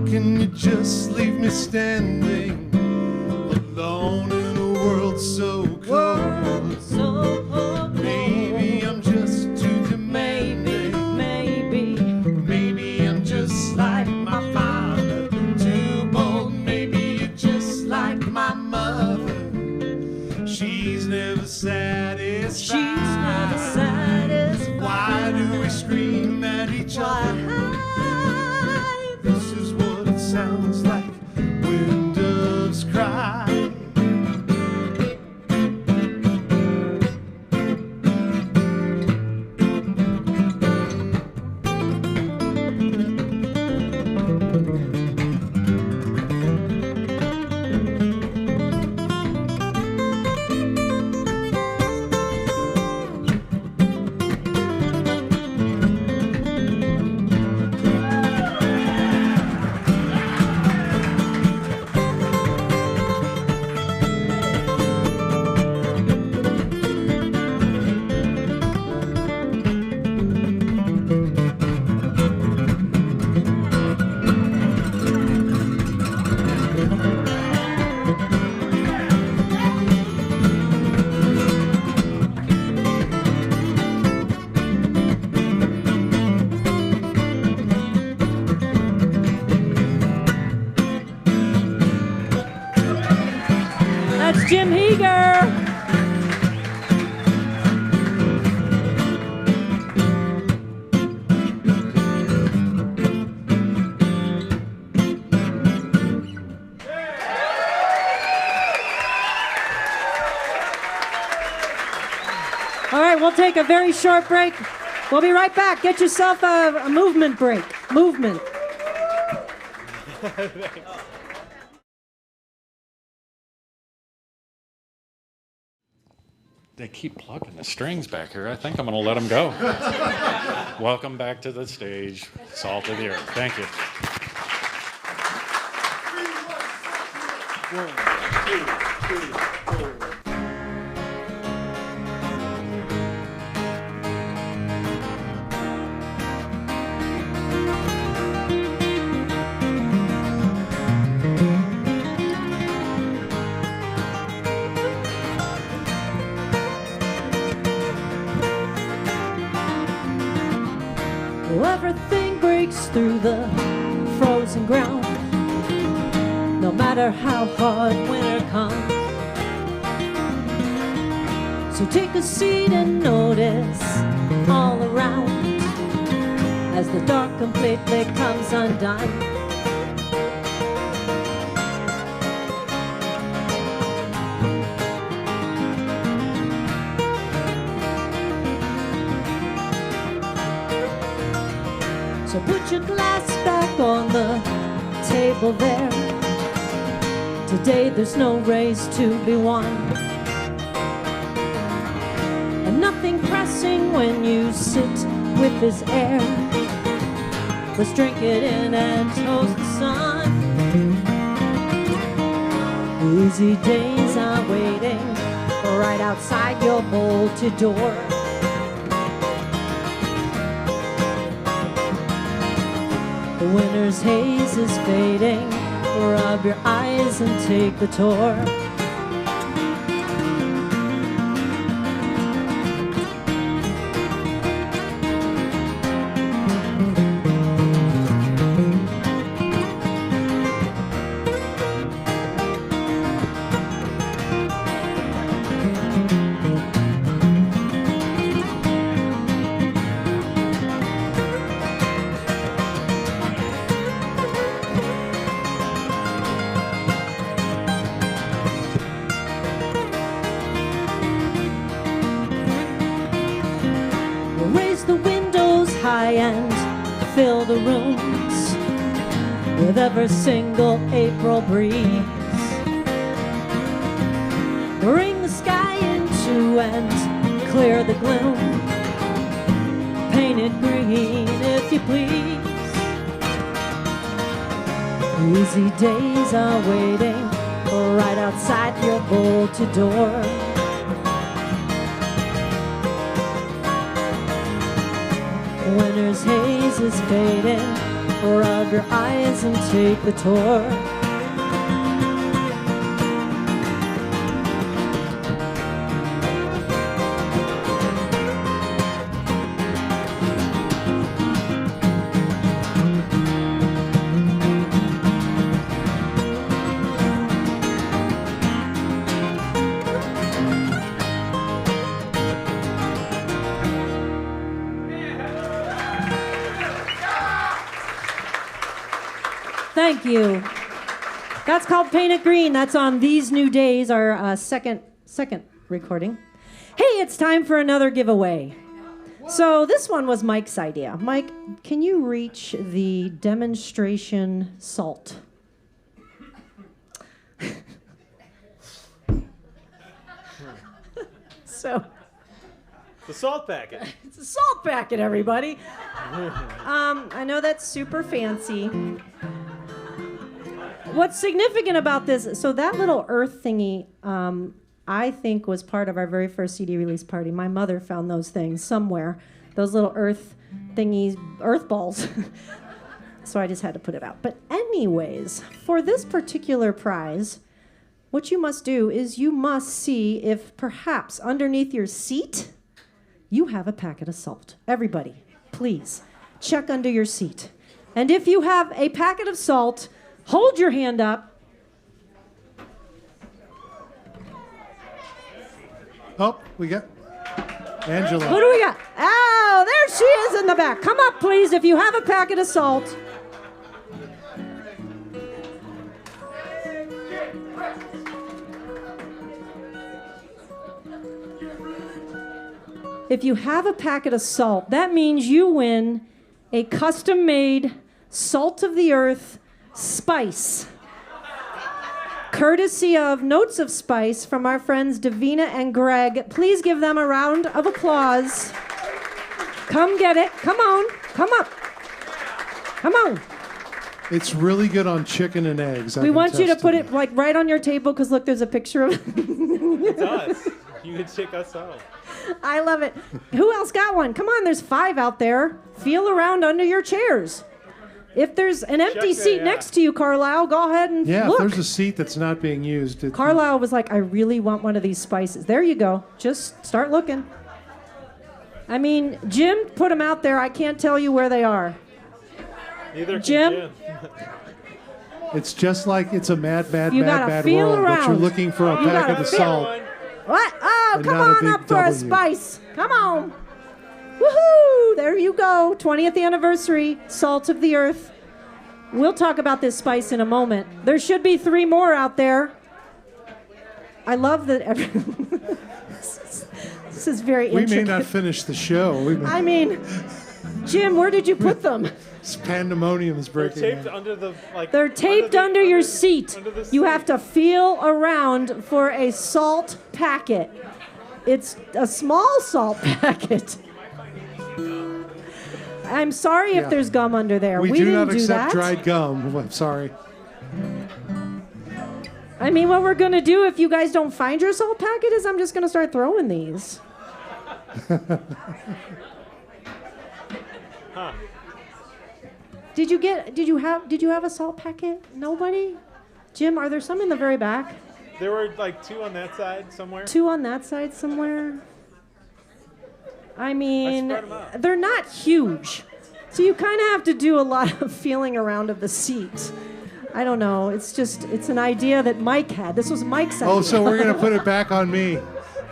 Speaker 2: Can you just leave me standing alone in a world so cold? Maybe I'm just too demanding. Maybe I'm just like my father, too bold. Maybe you're just like my mother. She's never satisfied.
Speaker 3: She's never satisfied.
Speaker 2: Why do we scream at each other? This is what it sounds like when doves cry.
Speaker 3: Hieger. All right, we'll take a very short break. We'll be right back. Get yourself a movement break. Movement.
Speaker 1: They keep plugging the strings back here. I think I'm going to let them go. Welcome back to the stage, Salt of the Earth. Thank you.
Speaker 6: 1, 2, 3, 4.
Speaker 3: Everything breaks through the frozen ground, no matter how hard winter comes. So take a seat and notice all around as the dark completely comes undone. So put your glass back on the table there. Today there's no race to be won, and nothing pressing when you sit with this air. Let's drink it in and toast the sun. Easy days are waiting right outside your bolted door. The winter's haze is fading. Rub your eyes and take the tour. And fill the rooms with every single April breeze. Bring the sky into and clear the gloom. Paint it green if you please. Easy days are waiting right outside your bolted door. Winter's haze is fading. Rub your eyes and take the tour. Thank you. That's called Paint It Green. That's on These New Days, our second recording. Hey, it's time for another giveaway. So this one was Mike's idea. Mike, can you reach the demonstration salt? So
Speaker 4: The salt packet.
Speaker 3: it's a salt packet, everybody. I know that's super fancy. What's significant about this, so that little earth thingy, I think was part of our very first CD release party. My mother found those things somewhere, those little earth thingies, earth balls. So I just had to put it out. But anyways, for this particular prize, what you must do is you must see if perhaps underneath your seat, you have a packet of salt. Everybody, please, check under your seat. And if you have a packet of salt, hold your hand up.
Speaker 2: Oh, we got Angela.
Speaker 3: Who do we got? Oh, there she is in the back. Come up, please, if you have a packet of salt. If you have a packet of salt, that means you win a custom-made salt of the earth spice, courtesy of Notes of Spice from our friends Davina and Greg. Please give them a round of applause. Come get it. Come on. Come up. Come on.
Speaker 2: It's really good on chicken and eggs.
Speaker 3: We want you to put it like right on your table because look, there's a picture of it.
Speaker 4: It's us. You can check us out.
Speaker 3: I love it. Who else got one? Come on, there's 5 out there. Feel around under your chairs. If there's an empty seat next to you, Carlisle, go ahead and
Speaker 2: Yeah,
Speaker 3: look.
Speaker 2: if there's a seat that's not being used.
Speaker 3: Carlisle was like, I really want one of these spices. There you go. Just start looking. I mean, Jim put them out there. I can't tell you where they are.
Speaker 4: Neither can
Speaker 3: Jim?
Speaker 2: It's just like it's a mad, mad,
Speaker 3: You
Speaker 2: mad,
Speaker 3: gotta
Speaker 2: mad
Speaker 3: feel
Speaker 2: world, but
Speaker 3: around.
Speaker 2: you're looking for a
Speaker 3: You
Speaker 2: packet
Speaker 3: gotta
Speaker 2: of
Speaker 3: feel-
Speaker 2: salt.
Speaker 3: What? Oh,
Speaker 2: And
Speaker 3: come
Speaker 2: not a
Speaker 3: on
Speaker 2: big
Speaker 3: up for a
Speaker 2: W.
Speaker 3: spice. Come on. Woohoo! There you go. 20th anniversary, Salt of the Earth. We'll talk about this spice in a moment. There should be 3 more out there. I love that this is very
Speaker 2: We
Speaker 3: intricate.
Speaker 2: may not finish the show.
Speaker 3: I mean, Jim, where did you put them?
Speaker 2: This pandemonium is
Speaker 4: They're
Speaker 2: breaking
Speaker 4: taped
Speaker 2: out.
Speaker 4: under the
Speaker 3: They're taped under your seat.
Speaker 4: under the
Speaker 3: You
Speaker 4: seat.
Speaker 3: have to feel around for a salt packet. It's a small salt packet. I'm sorry if
Speaker 2: Yeah.
Speaker 3: there's gum under there.
Speaker 2: We do
Speaker 3: didn't
Speaker 2: not
Speaker 3: do
Speaker 2: accept
Speaker 3: that.
Speaker 2: dried gum. I'm sorry.
Speaker 3: I mean, what we're going to do if you guys don't find your salt packet is I'm just going to start throwing these. Did you have a salt packet? Nobody? Jim, are there some in the very back?
Speaker 4: There were like 2 on that side somewhere.
Speaker 3: 2 on that side somewhere? I mean,
Speaker 4: spread 'em out.
Speaker 3: they're not huge. So you kind of have to do a lot of feeling around of the seat. I don't know. It's an idea that Mike had. This was Mike's idea.
Speaker 2: Oh, so we're going to put it back on me.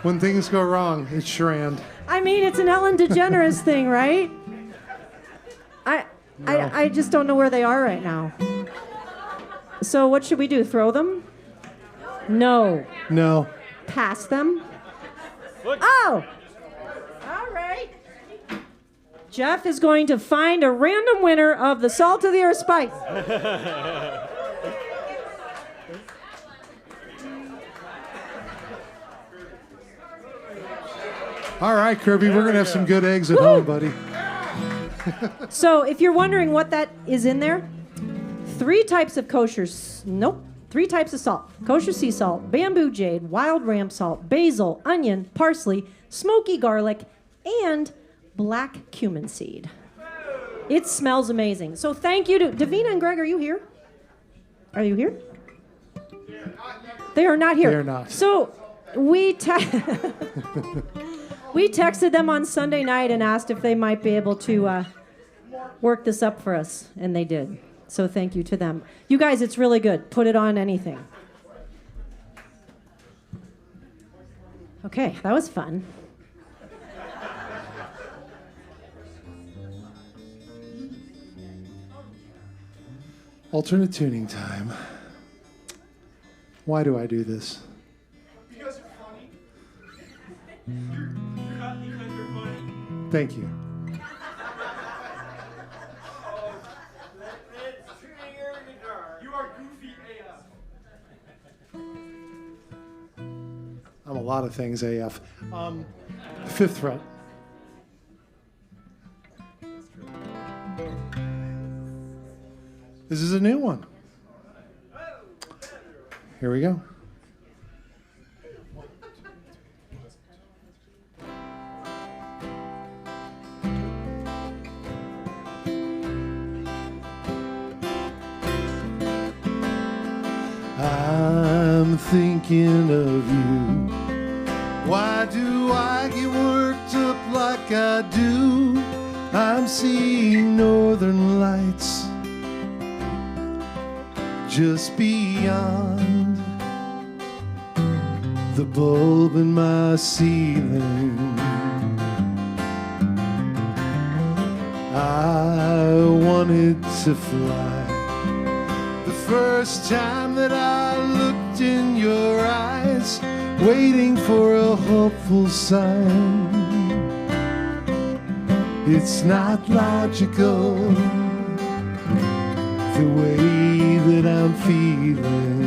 Speaker 2: When things go wrong, it's Schrand.
Speaker 3: I mean, it's an Ellen DeGeneres thing, right? I just don't know where they are right now. So what should we do? Throw them? No.
Speaker 2: No.
Speaker 3: Pass them?
Speaker 4: Look.
Speaker 3: Oh! All right. Jeff is going to find a random winner of the Salt of the Earth Spice.
Speaker 2: All right, Kirby, we're going to have some good eggs at home, buddy.
Speaker 3: So if you're wondering what that is in there, 3 types of kosher, 3 types of salt. Kosher sea salt, bamboo jade, wild ram salt, basil, onion, parsley, smoky garlic, and black cumin seed. It smells amazing. So thank you to Davina and Greg. Are you here? Are you here? They are not here.
Speaker 2: They are not.
Speaker 3: So we we texted them on Sunday night and asked if they might be able to work this up for us, and they did. So thank you to them. You guys, it's really good. Put it on anything. Okay, that was fun.
Speaker 2: Alternate tuning time. Why do I do this?
Speaker 6: Because you're funny. Because you're funny.
Speaker 2: Thank you.
Speaker 6: You are goofy AF.
Speaker 2: I'm a lot of things AF. 5th fret. This is a new one. Here we go. I'm thinking of you. Why do I get worked up like I do? I'm seeing northern lights just beyond the bulb in my ceiling. I wanted to fly. The first time that I looked in your eyes, waiting for a hopeful sign. It's not logical, the way that I'm feeling.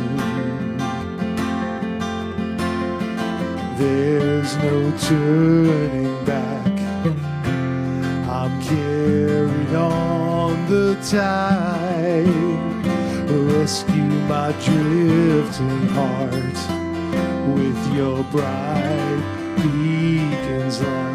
Speaker 2: There's no turning back. I'm carried on the tide. Rescue my drifting heart with your bright beacon's light.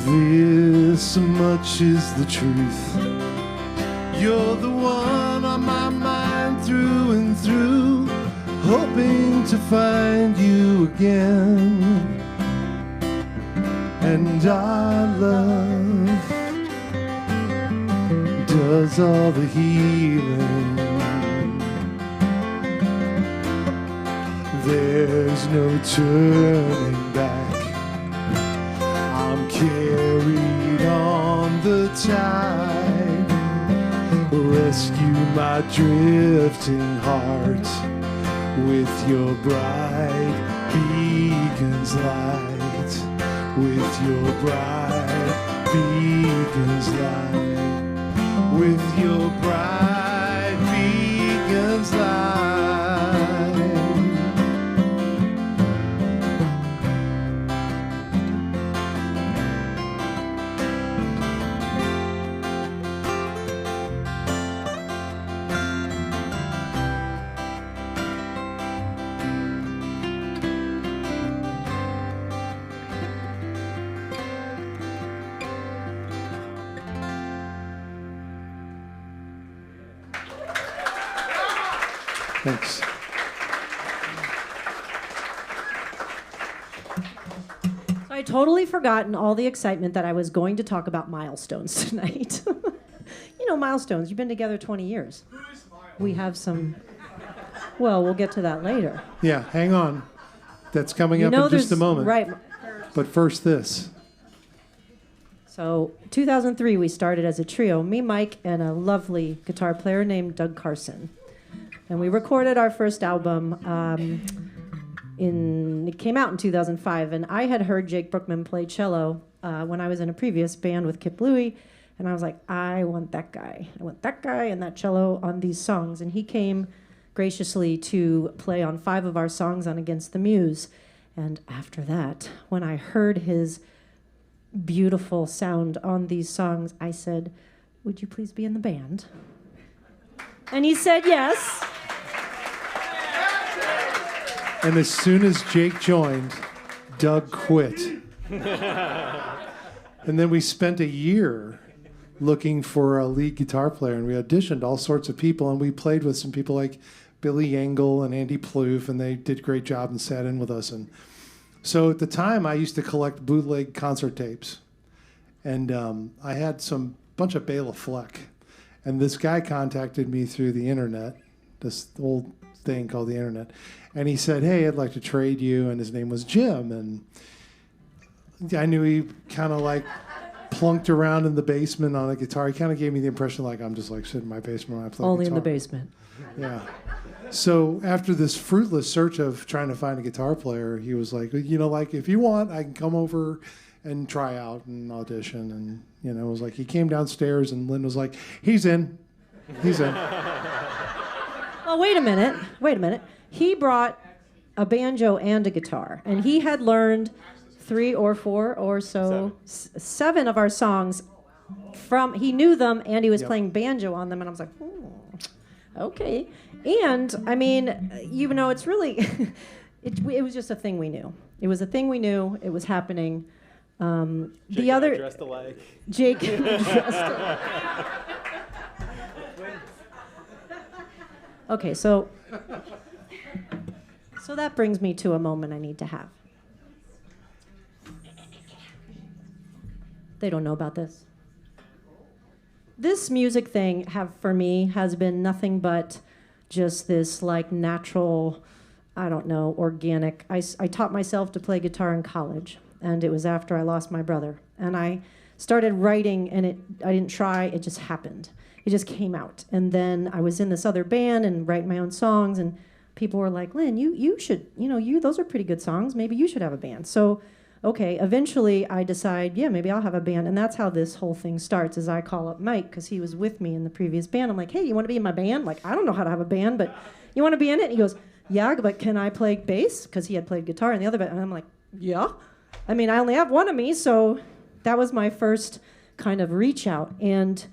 Speaker 2: This much is the truth. You're the one on my mind through and through, hoping to find you again. And our love does all the healing. There's no turning back. I'm carried on the tide. Rescue my drifting heart with your bright beacon's light. With your bright beacon's light. With your bright beacon's light. Thanks.
Speaker 3: So I totally forgotten all the excitement that I was going to talk about milestones tonight. You know, milestones. You've been together 20 years. We have some. Well, we'll get to that later.
Speaker 2: Yeah, hang on. That's coming
Speaker 3: You
Speaker 2: up
Speaker 3: know
Speaker 2: in just a
Speaker 3: there's-
Speaker 2: moment.
Speaker 3: Right.
Speaker 2: But first, this.
Speaker 3: So 2003, we started as a trio, me, Mike, and a lovely guitar player named Doug Carson. And we recorded our first album. It came out in 2005, and I had heard Jake Brookman play cello when I was in a previous band with Kip Louie, and I was like, I want that guy. I want that guy and that cello on these songs. And he came graciously to play on 5 of our songs on Against the Muse. And after that, when I heard his beautiful sound on these songs, I said, would you please be in the band? And he said yes.
Speaker 2: And as soon as Jake joined, Doug quit. And then we spent a year looking for a lead guitar player, and we auditioned all sorts of people, and we played with some people like Billy Engel and Andy Plouffe, and they did a great job and sat in with us. And so at the time, I used to collect bootleg concert tapes, and I had some bunch of Bela Fleck, and this guy contacted me through the internet, this old thing called the internet, and he said, hey, I'd like to trade you, and his name was Jim, and I knew he kind of like plunked around in the basement on a guitar. He kind of gave me the impression like I'm just like sitting in my basement when I play
Speaker 3: Only
Speaker 2: guitar.
Speaker 3: in the basement.
Speaker 2: Yeah. So after this fruitless search of trying to find a guitar player, he was like, you know, like if you want, I can come over and try out and audition. And, you know, it was like he came downstairs and Lynne was like, he's in. He's in.
Speaker 3: Oh, wait a minute. He brought a banjo and a guitar, and he had learned 3 or 4 or so, 7 of our songs he knew them, and he was playing banjo on them, and I was like, okay. And, I mean, you know, it's really, it was just a thing we knew. It was a thing we knew. It was happening.
Speaker 4: Jake
Speaker 3: The
Speaker 4: and I
Speaker 3: other
Speaker 4: dressed alike.
Speaker 3: Jake dressed alike. Okay, so that brings me to a moment I need to have. They don't know about this. This music thing for me has been nothing but just this like natural, I don't know, organic. I taught myself to play guitar in college, and it was after I lost my brother. And I started writing, and I didn't try, it just happened. It just came out. And then I was in this other band and write my own songs, and people were like, Lynne, you should, those are pretty good songs. Maybe you should have a band. So, okay, eventually I decide, yeah, maybe I'll have a band. And that's how this whole thing starts, is I call up Mike, because he was with me in the previous band. I'm like, hey, you want to be in my band? Like, I don't know how to have a band, but you want to be in it? And he goes, yeah, but can I play bass? Because he had played guitar in the other band. And I'm like, yeah. I mean, I only have one of me, so that was my first kind of reach out. And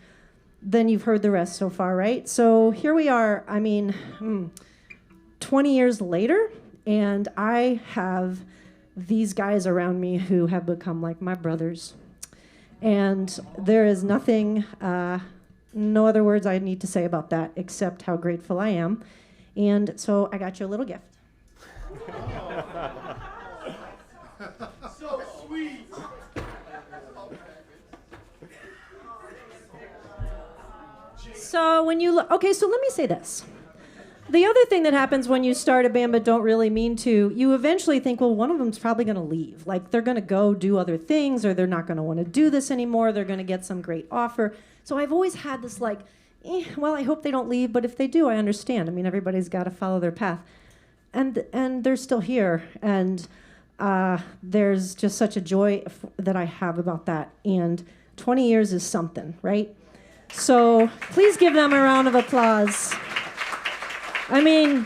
Speaker 3: then you've heard the rest so far, right? So here we are, 20 years later, and I have these guys around me who have become like my brothers. And there is nothing, no other words I need to say about that except how grateful I am. And so I got you a little gift.
Speaker 6: So sweet.
Speaker 3: So when you okay, so let me say this. The other thing that happens when you start a band but don't really mean to, you eventually think, well, one of them's probably going to leave. Like, they're going to go do other things, or they're not going to want to do this anymore. They're going to get some great offer. So I've always had this like, well, I hope they don't leave, but if they do, I understand. I mean, everybody's got to follow their path. And they're still here. And there's just such a joy that I have about that. And 20 years is something, right? So please give them a round of applause. I mean,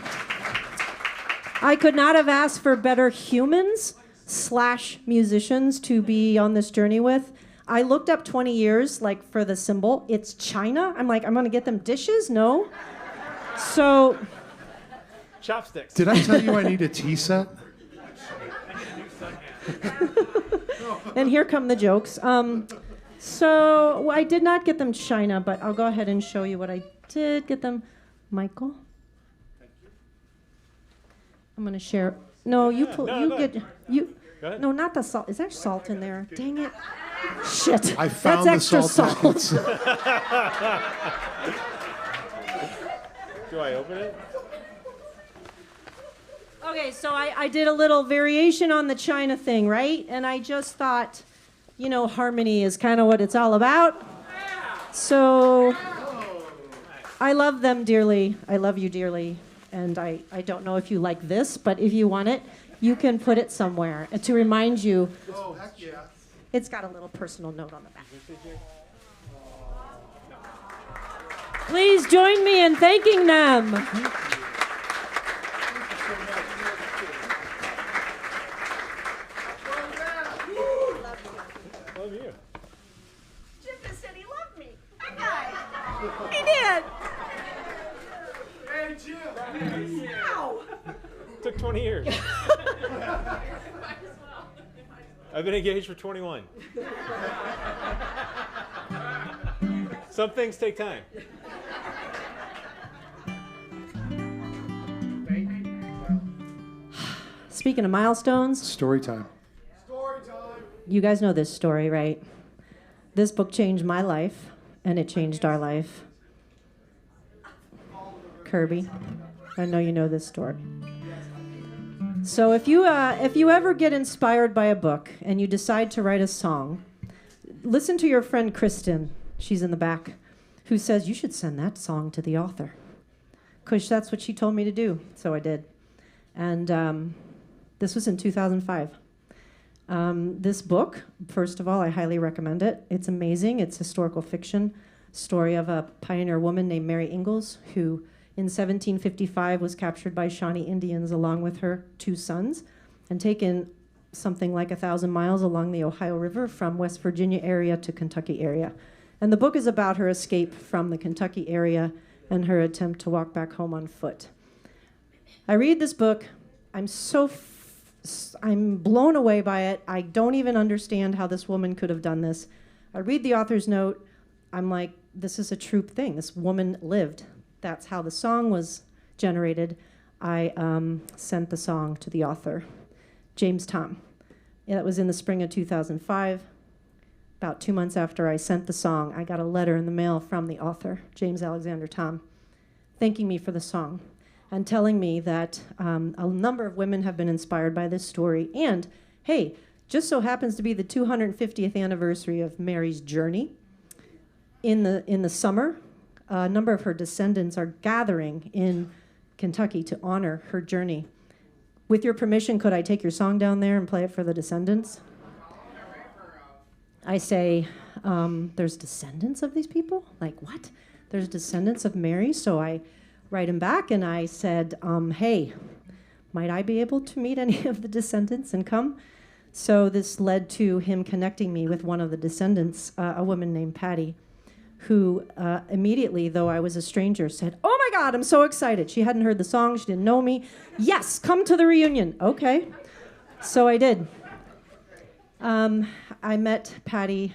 Speaker 3: I could not have asked for better humans/musicians to be on this journey with. I looked up 20 years, like, for the symbol. It's China. I'm like, I'm going to get them dishes? No. So.
Speaker 4: Chopsticks.
Speaker 2: Did I tell you I need a tea set?
Speaker 3: And here come the jokes. So I did not get them China, but I'll go ahead and show you what I did get them. Michael? I'm going to share. No, you pull.
Speaker 4: No,
Speaker 3: you
Speaker 4: go
Speaker 3: get.
Speaker 4: ahead.
Speaker 3: You.
Speaker 4: Go ahead.
Speaker 3: No, not the salt. Is there salt in there? Dang it! Shit.
Speaker 2: I found
Speaker 3: That's
Speaker 2: the
Speaker 3: extra
Speaker 2: salt packets.
Speaker 4: Do I open it?
Speaker 3: Okay, so I did a little variation on the China thing, right? And I just thought, harmony is kind of what it's all about. So I love them dearly. I love you dearly. And I don't know if you like this, but if you want it, you can put it somewhere. And to remind you,
Speaker 2: Oh, heck yeah.
Speaker 3: it's got a little personal note on the back. Please join me in thanking them.
Speaker 4: Love you.
Speaker 5: Jim just said he loved me. Okay.
Speaker 3: He did.
Speaker 6: Hey, Jim.
Speaker 5: Ow.
Speaker 4: Took 20 years. I've been engaged for 21. Some things take time.
Speaker 3: Speaking of milestones,
Speaker 2: Story time.
Speaker 6: Story time.
Speaker 3: you guys know this story, right? This book changed my life, and it changed our life. Kirby, I know you know this story. So if you ever get inspired by a book and you decide to write a song, listen to your friend Kristen, she's in the back, who says you should send that song to the author. Because that's what she told me to do, so I did. And this was in 2005. This book, first of all, I highly recommend it. It's amazing. It's historical fiction, story of a pioneer woman named Mary Ingalls, who in 1755 was captured by Shawnee Indians along with her 2 sons and taken something like 1,000 miles along the Ohio River from West Virginia area to Kentucky area. And the book is about her escape from the Kentucky area and her attempt to walk back home on foot. I read this book. I'm so I'm blown away by it. I don't even understand how this woman could have done this. I read the author's note. I'm like, this is a true thing. This woman lived. That's how the song was generated. I sent the song to the author, James Tom. That was in the spring of 2005. About 2 months after I sent the song, I got a letter in the mail from the author, James Alexander Tom, thanking me for the song and telling me that a number of women have been inspired by this story. And, hey, just so happens to be the 250th anniversary of Mary's journey. In the summer, a number of her descendants are gathering in Kentucky to honor her journey. With your permission, could I take your song down there and play it for the descendants? I say, there's descendants of these people? Like, what? There's descendants of Mary? So I write him back and I said, hey, might I be able to meet any of the descendants and come? So this led to him connecting me with one of the descendants, a woman named Patty, who immediately, though I was a stranger, said, oh my God, I'm so excited. She hadn't heard the song, she didn't know me. Yes, come to the reunion. Okay, so I did. I met Patty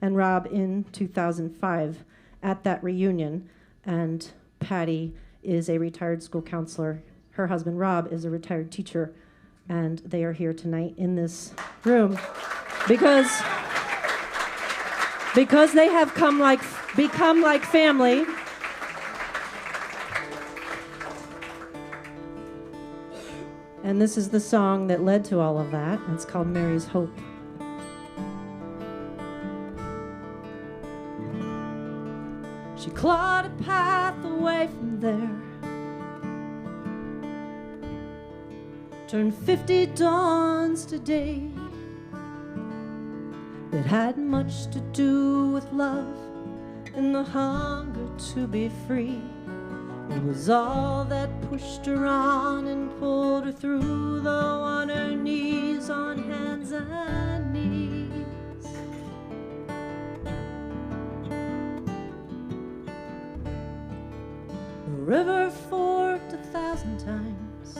Speaker 3: and Rob in 2005 at that reunion, and Patty is a retired school counselor. Her husband, Rob, is a retired teacher, and they are here tonight in this room because they have become like family. And this is the song that led to all of that. It's called Mary's Hope. She clawed a path away from there, turned 50 dawns to day. It had much to do with love and the hunger to be free. It was all that pushed her on and pulled her through, though on her knees, on hands and knees. The river forked 1,000 times.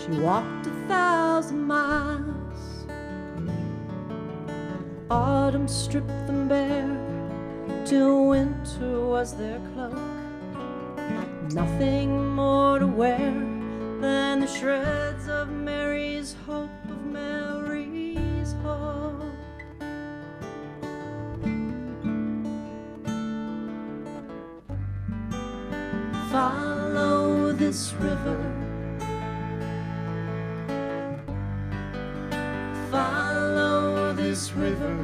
Speaker 3: She walked 1,000 miles. Autumn stripped them bare till winter was their cloak. Nothing more to wear than the shreds of Mary's hope, of Mary's hope. Follow this river. Follow this river.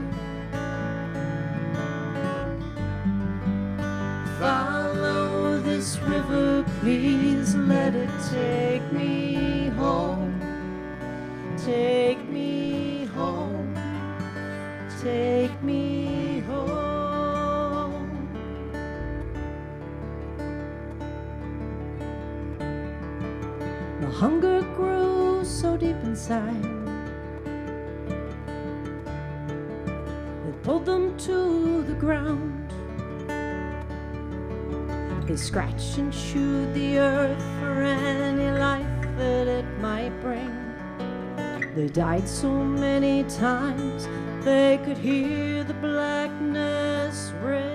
Speaker 3: Follow this river, please let it take me home. Take me home. Take me home. The hunger grew so deep inside, it pulled them to the ground. They scratched and chewed the earth for any life that it might bring. They died so many times they could hear the blackness ring.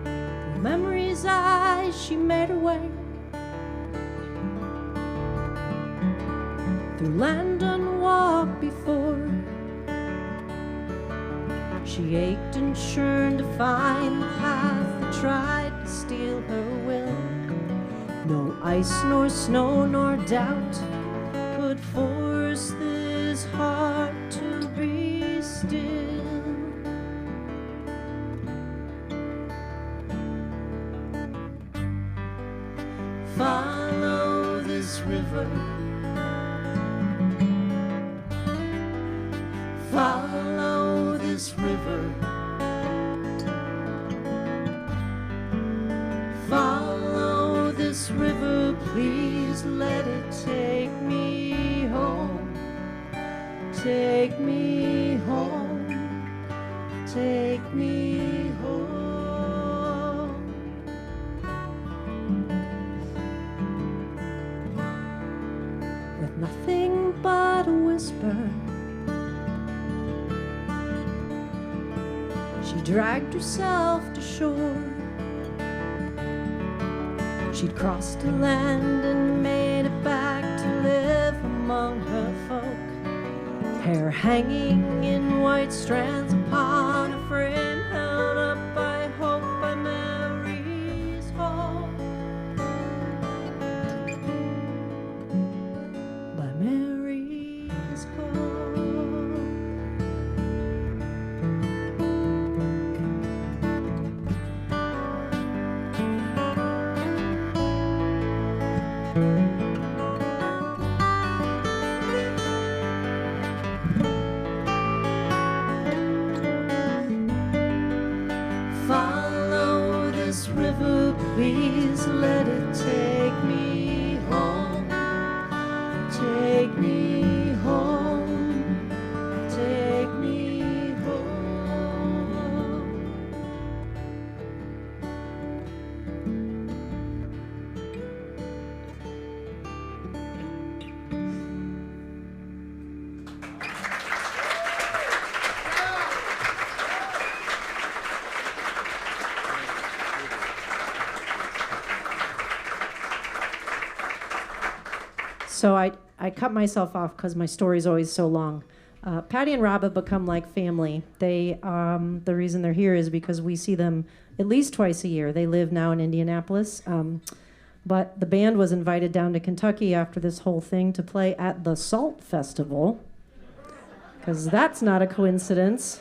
Speaker 3: Through memory's eyes she made her way, through land unwalked before. She ached and churned to find the path that tried to steal her will. No ice nor snow nor doubt could force this heart to be still. Follow this river. Follow this river. Follow this river, please let it take me home. Take me home. take me home. With nothing but a whisper, she dragged herself to shore. She'd crossed the land and made it back to live among her folk. Hair hanging in white strands upon a frame held up by hope, by Mary's home. By Mary's home. Follow this river, please let it take me home. Take me home. Take me home. So I cut myself off because my story's always so long. Patty and Rob have become like family. They the reason they're here is because we see them at least twice a year. They live now in Indianapolis. But the band was invited down to Kentucky after this whole thing to play at the Salt Festival, because that's not a coincidence.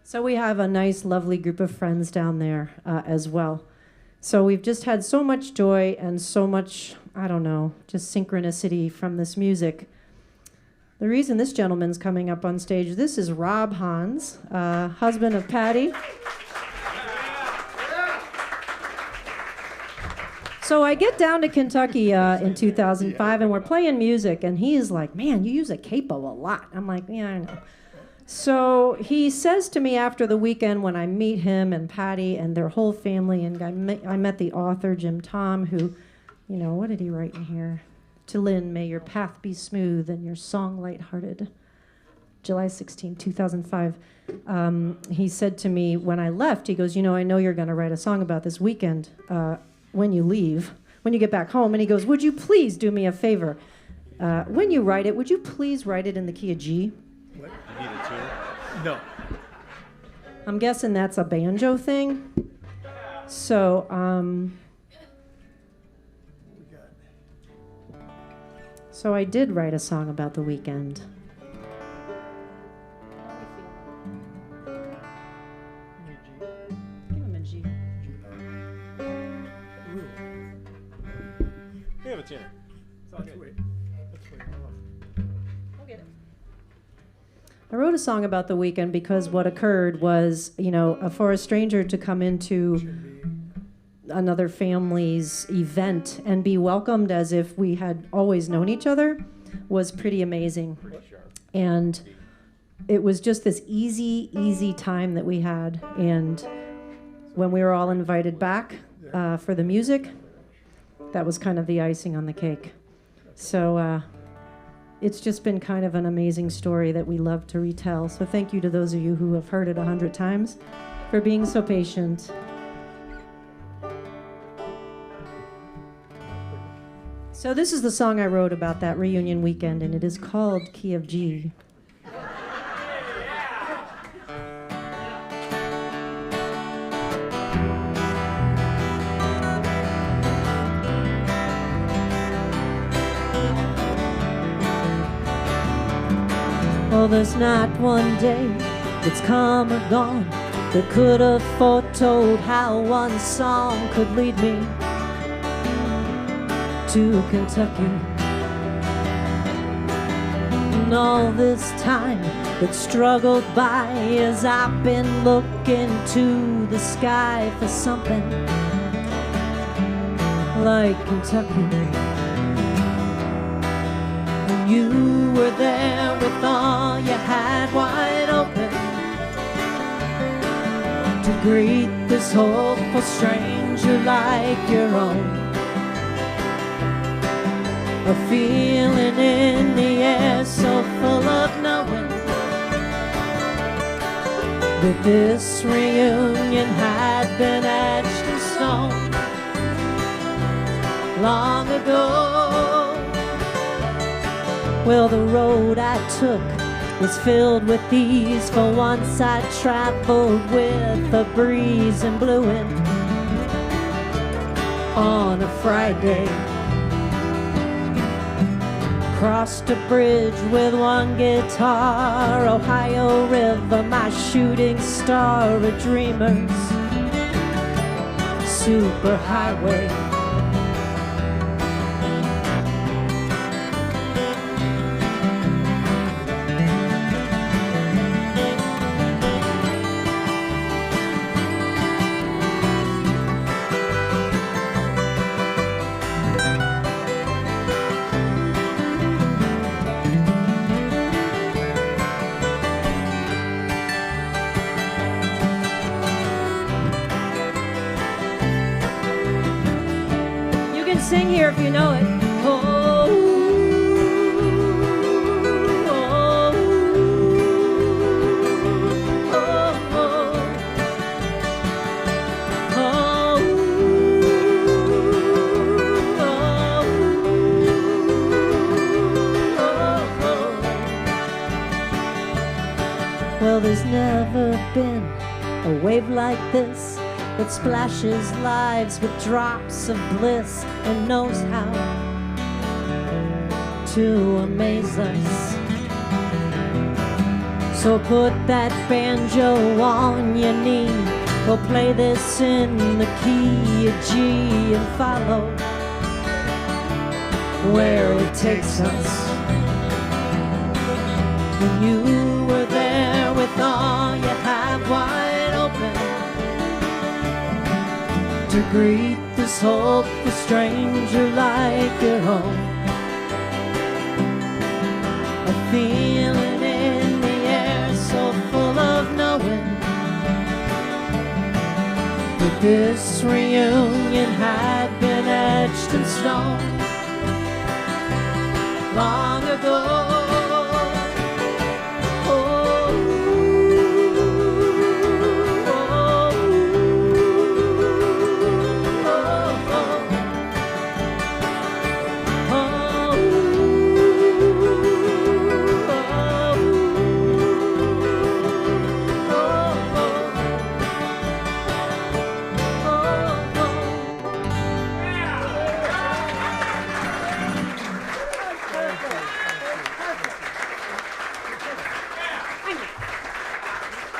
Speaker 3: So we have a nice, lovely group of friends down there as well. So we've just had so much joy and so much, I don't know, just synchronicity from this music. The reason this gentleman's coming up on stage, this is Rob Hans, husband of Patty. So I get down to Kentucky in 2005, and we're playing music, and he's like, man, you use a capo a lot. I'm like, yeah, I know. So he says to me after the weekend when I meet him and Patty and their whole family, and I met the author, Jim Tom, who, you know, what did he write in here? To Lynne, may your path be smooth and your song lighthearted. July 16, 2005. He said to me when I left, he goes, you know, I know you're going to write a song about this weekend when you leave, when you get back home. And he goes, would you please do me a favor? When you write it, would you please write it in the key of G?
Speaker 4: What? You need a tune? No.
Speaker 3: I'm guessing that's a banjo thing. So, so I did write a song about the weekend. Give him a G.
Speaker 4: We have a tuner.
Speaker 6: Let's wait.
Speaker 3: I'll get it. I wrote a song about the weekend because what occurred was, you know, for a stranger to come into another family's event and be welcomed as if we had always known each other was pretty amazing. And it was just this easy time that we had. And when we were all invited back for the music, that was kind of the icing on the cake. So it's just been kind of an amazing story that we love to retell. So thank you to those of you who have heard it 100 times for being so patient. So this is the song I wrote about that reunion weekend, and it is called Key of G. Oh, there's not one day that's come or gone that could have foretold how one song could lead me to Kentucky. And all this time that struggled by as I've been looking to the sky for something like Kentucky. And you were there with all you had wide open, greet this hopeful stranger like your own. A feeling in the air so full of knowing that this reunion had been etched in stone long ago. Well, the road I took was filled with ease, for once I traveled with a breeze and blue wind on a Friday. Crossed a bridge with one guitar, Ohio River, my shooting star, a dreamer's superhighway. Sing here if you know it. Oh, oh, oh, oh, oh. Well, there's never been a wave like this that splashes lives with drops of bliss and knows how to amaze us. So put that banjo on your knee, we'll play this in the key of G and follow where it takes us. When you were there with all you have wide open to greet this hopeful stranger like your own. A feeling in the air so full of knowing that this reunion had been etched in stone long ago.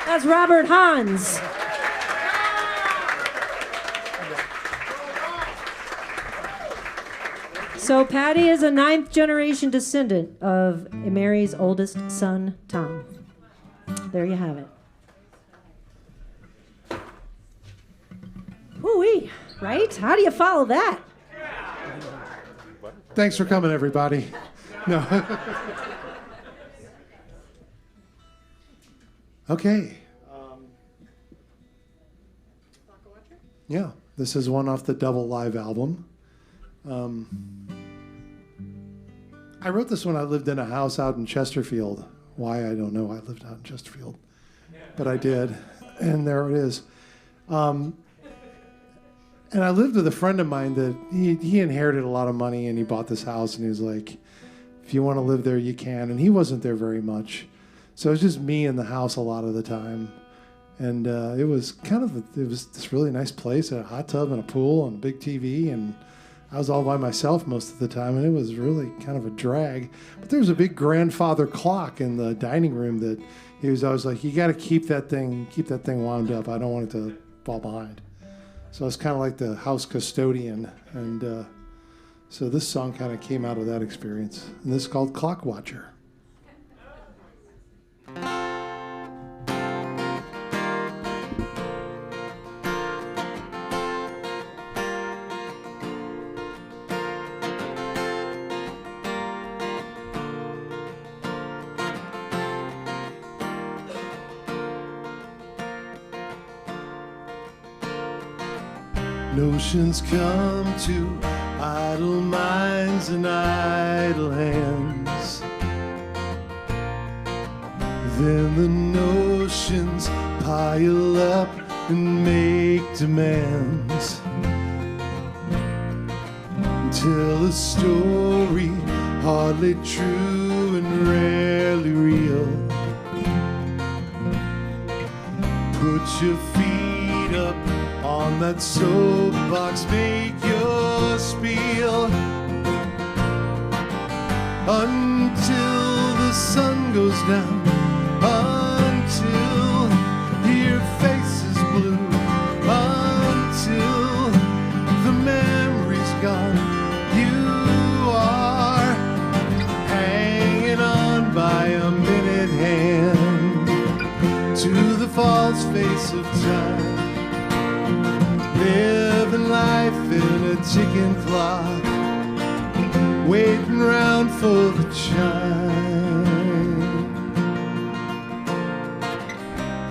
Speaker 3: That's Robert Hans. So Patty is a 9th generation descendant of Mary's oldest son, Tom. There you have it. Woo-wee, right? How do you follow that?
Speaker 2: Thanks for coming, everybody. No. Okay. Yeah, this is one off the Double Live album. I wrote this when I lived in a house out in Chesterfield. Why, I don't know. I lived out in Chesterfield. But I did. And there it is. And I lived with a friend of mine that he inherited a lot of money, and he bought this house, and he was like, if you want to live there, you can. And he wasn't there very much. So it was just me in the house a lot of the time. And it was this really nice place, a hot tub and a pool and a big TV, and I was all by myself most of the time, and it was really kind of a drag. But there was a big grandfather clock in the dining room that he was always like, you got to keep that thing wound up. I don't want it to fall behind. So I was kind of like the house custodian, and so this song kind of came out of that experience. And this is called Clock Watcher. Notions come to idle minds and idle hands. Then the notions pile up and make demands. Tell a story hardly true and rarely real. Put your feet up on that soapbox, make your spiel until the sun goes down, until your face is blue, until the memory's gone. You are hanging on by a minute hand to the false face of time. Living life in a ticking clock, waiting round for the chime.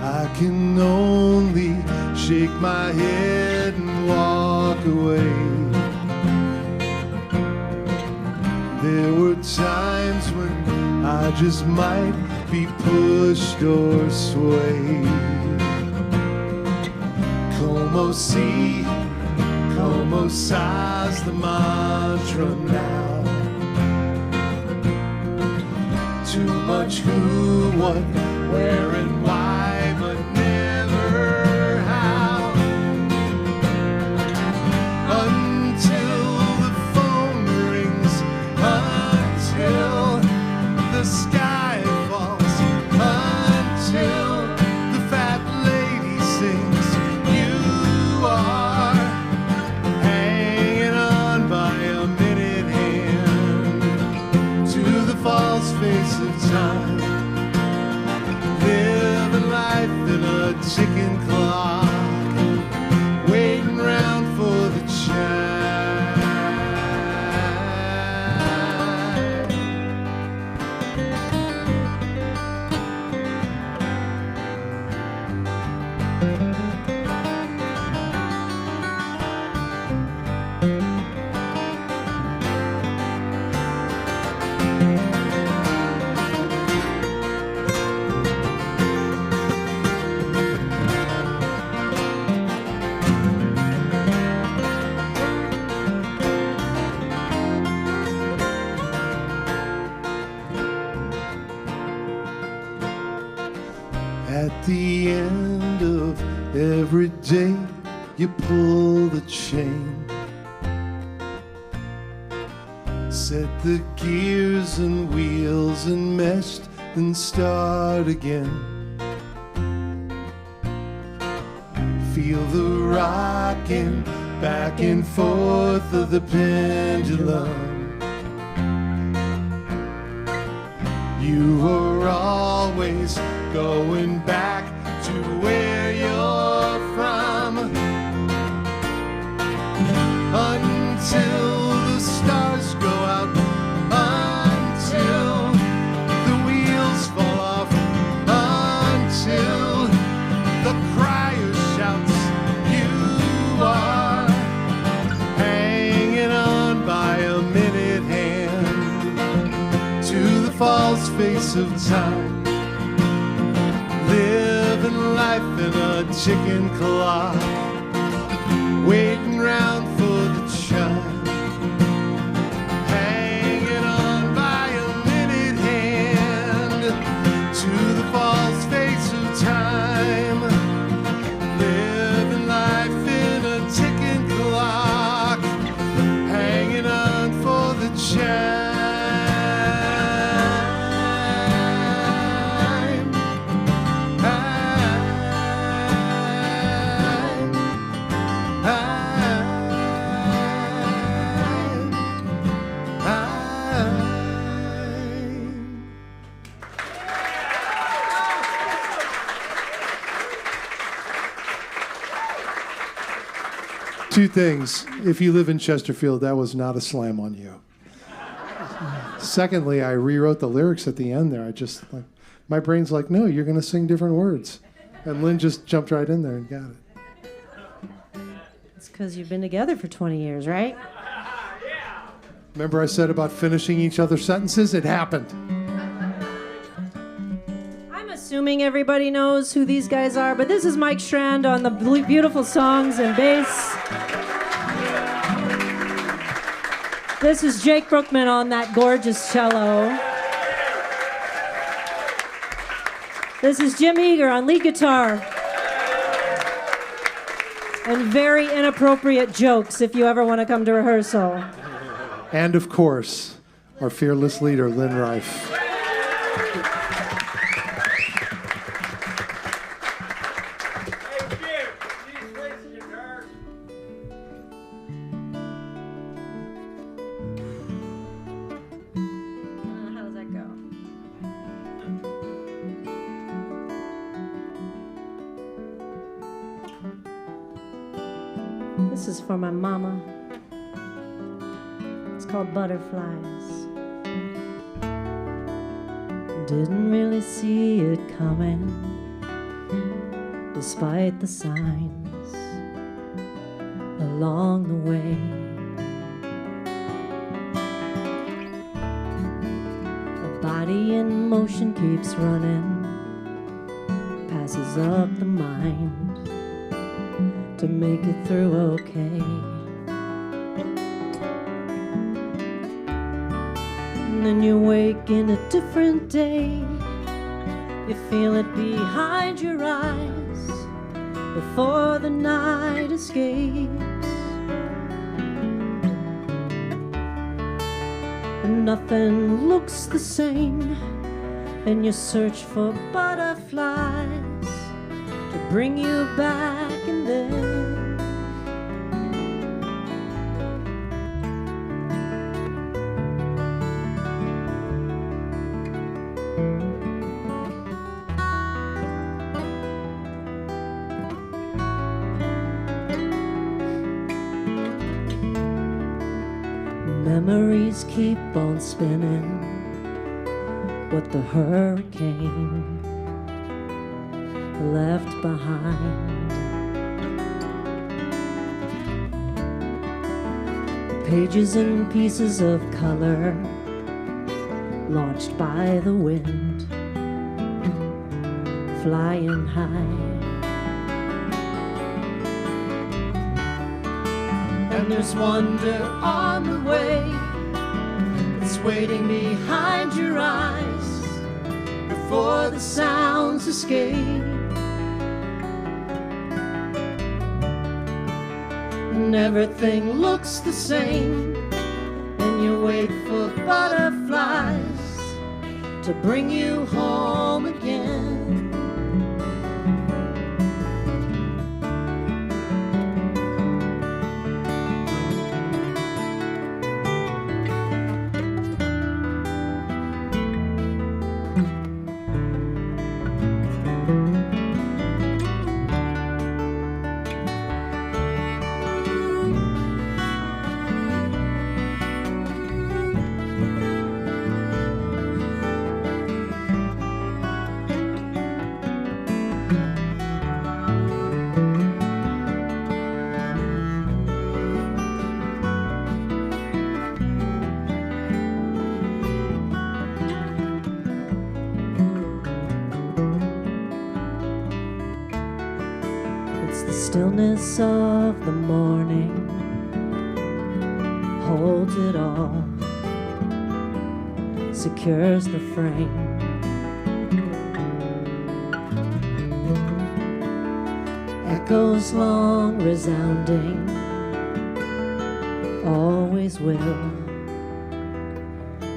Speaker 2: I can only shake my head and walk away. There were times when I just might be pushed or swayed. Como si, como sighs the mantra now. Too much who, what, where and why, but never how. Until the phone rings, until the sky falls, until the fat lady sings. You are hanging on by a minute hand to the false face of time. Living life in a ticking clock, waiting round for the chime. At the end of every day, you pull the chain, set the gears and wheels enmeshed and start again. Feel the rocking back and forth of the pendulum. You are always going back to where you're from, until the stars go out, until the wheels fall off, until the crier shouts. You are hanging on by a minute hand to the false face of time. Living life in a ticking clock, waiting round for the chime. Hanging on by a minute hand to the false face of time. Living life in a ticking clock, hanging on for the chime. Two things. If you live in Chesterfield, that was not a slam on you. Secondly, I rewrote the lyrics at the end there. I just, like, my brain's like, no, you're going to sing different words. And Lynne just jumped right in there and got it.
Speaker 3: It's because you've been together for 20 years, right?
Speaker 2: Remember I said about finishing each other's sentences? It happened.
Speaker 3: I'm assuming everybody knows who these guys are, but this is Mike Schrand on the beautiful songs and bass. This is Jake Brookman on that gorgeous cello. This is Jim Hieger on lead guitar. And very inappropriate jokes if you ever want to come to rehearsal.
Speaker 2: And of course, our fearless leader, Lynne Reif.
Speaker 3: How does that go? This is for my mama. It's called Butterflies. Didn't really see it coming, despite the signs along the way. A body in motion keeps running, passes up the mind to make it through okay. And then you wake in a different day. You feel it behind your eyes before the night escapes. And nothing looks the same, and you search for butterflies to bring you back, and then memories keep on spinning. What the hurricane left behind. Pages and pieces of color launched by the wind, flying high. And there's wonder on the way, it's waiting behind your eyes before the sounds escape. And everything looks the same, and you wait for butterflies to bring you home again. Stillness of the morning holds it all, secures the frame. Echoes long resounding, always will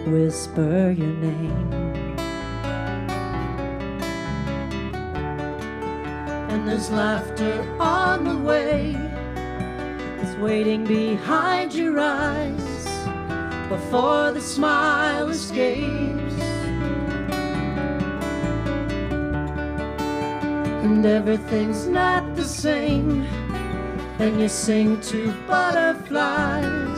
Speaker 3: whisper your name. And there's laughter on the way, it's waiting behind your eyes before the smile escapes. And everything's not the same, and you sing to butterflies.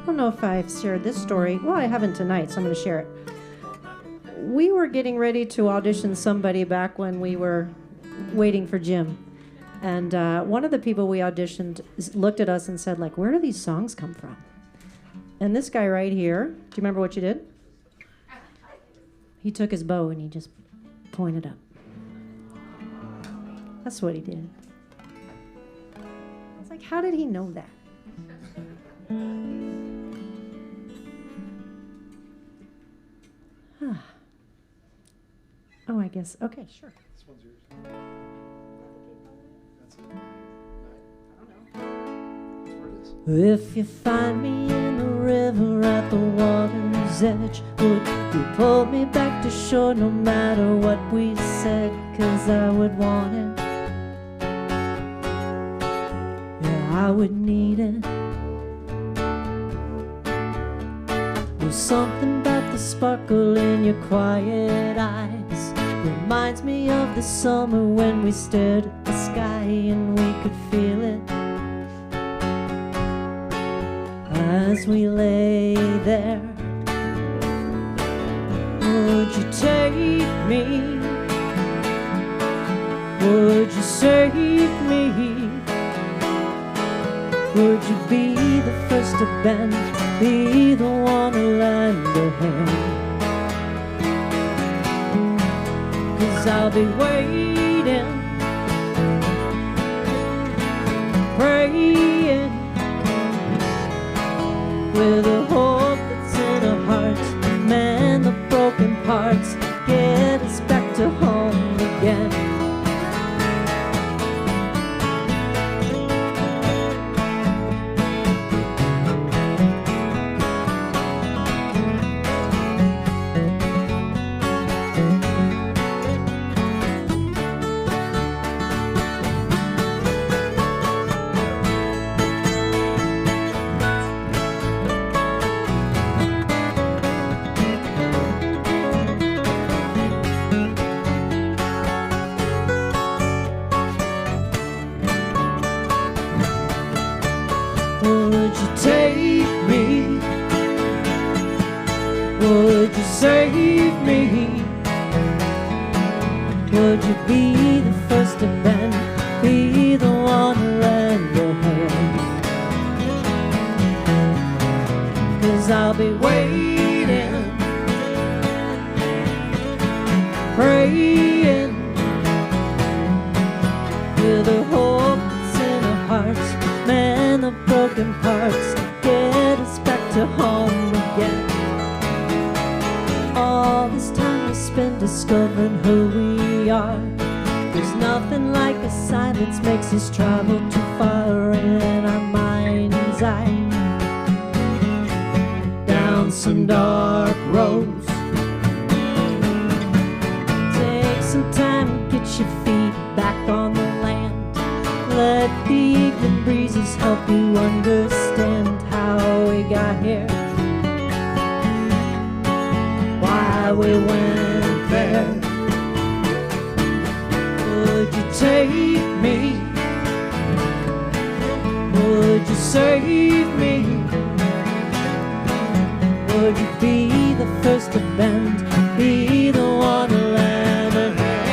Speaker 3: I don't know if I've shared this story. Well, I haven't tonight, so I'm going to share it. We were getting ready to audition somebody back when we were waiting for Jim. And one of the people we auditioned looked at us and said, like, where do these songs come from? And this guy right here, do you remember what you did? He took his bow and he just pointed up. That's what he did. It's like, how did he know that? Oh, I guess. Okay, sure.
Speaker 2: This one's yours. That's it.
Speaker 3: If you find me in the river at the water's edge, would you pull me back to shore no matter what we said? 'Cause I would want it. Yeah, I would need it. There's something about the sparkle in your quiet eyes. Reminds me of the summer when we stared at the sky and we could feel it as we lay there. Would you take me? Would you save me? Would you be the first to bend? Be the one to lend a hand? 'Cause I'll be waiting, praying, with a hope that's in our hearts. Mend the broken parts, get us back to home again. Would you take me? Would you save me? Would you be the first to bend? Be the one to lend a hand? 'Cause I'll be waiting, praying, with a hope that's in our hearts. Mend the broken parts, get us back to home again. All this time we spend discovering who we are. There's nothing like a silence makes us travel too far in our mind's eye, down some dark roads. Take some time and get your feet back on the land. Let the evening breezes help you understand how we got here, why we went there. Would you take me? Would you save me? Would you be the first to bend? Be the one to lend a hand?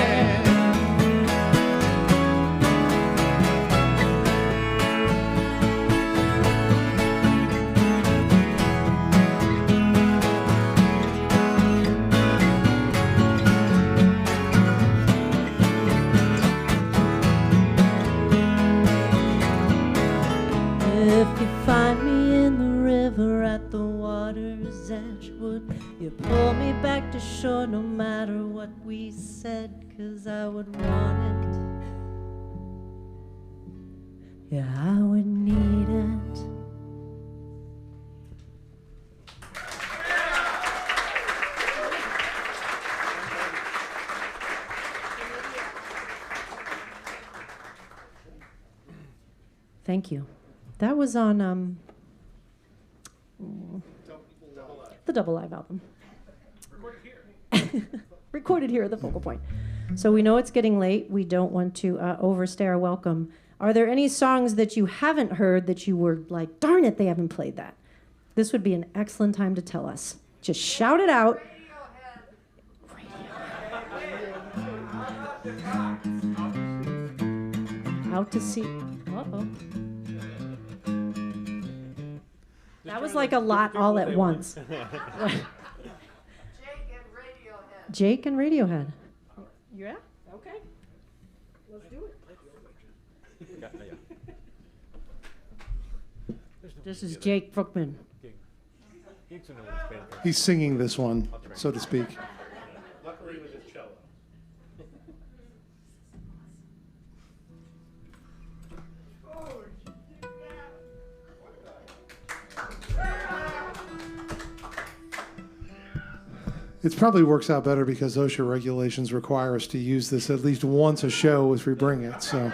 Speaker 3: If you find me in the river at the water's edge, would you pull me back to shore no matter what we said? 'Cause I would want it. Yeah, I would need it. Thank you. That was on the Double Live album. Recorded here at the Focal Point. So we know it's getting late. We don't want to overstay our welcome. Are there any songs that you haven't heard that you were like, darn it, they haven't played that this would be an excellent time to tell us. Just shout it out. Out to sea. Uh-oh. That was like a lot all at once. Jake and Radiohead. Yeah? Okay. Let's do it. This is Jake Brookman.
Speaker 2: He's singing this one, so to speak.
Speaker 4: Luckily with his cello.
Speaker 2: It probably works out better because OSHA regulations require us to use this at least once a show if we bring it. So.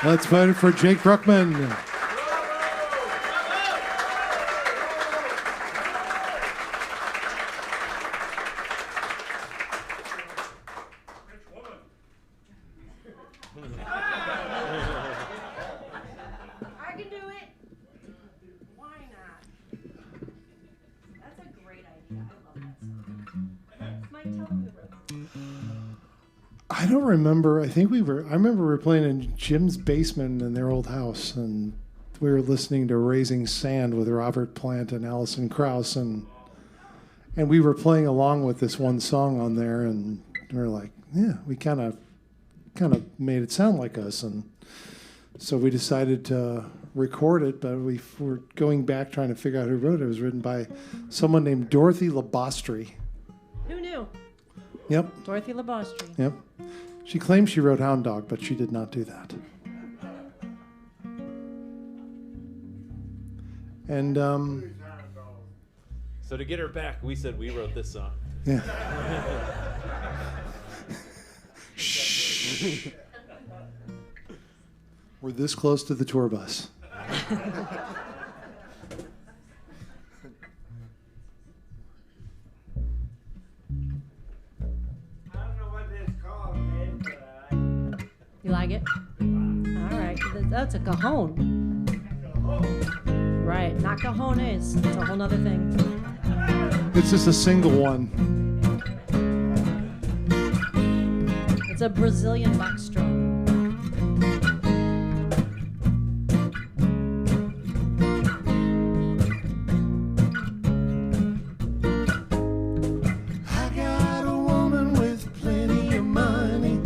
Speaker 2: Let's vote for Jake Brookman.
Speaker 3: I can do it. Why not? That's a great idea. I love that song. Mike, tell them the rest.
Speaker 2: I don't remember. I remember we were playing in Jim's basement in their old house, and we were listening to Raising Sand with Robert Plant and Alison Krauss, and we were playing along with this one song on there, and we were like, yeah, we kind of made it sound like us, and so we decided to record it, but we were going back trying to figure out who wrote it. It was written by someone named Dorothy Labostri.
Speaker 3: Who knew?
Speaker 2: Yep.
Speaker 3: Dorothy Labostri.
Speaker 2: Yep. She claimed she wrote Hound Dog, but she did not do that. And
Speaker 7: So to get her back, we said we wrote this song.
Speaker 2: yeah. Shh. We're this close to the tour bus.
Speaker 3: You like it? All right. That's a cajon. Right. Not cajones. It's a whole nother thing.
Speaker 2: It's just a single one.
Speaker 3: It's a Brazilian box drum.
Speaker 2: I got a woman with plenty of money.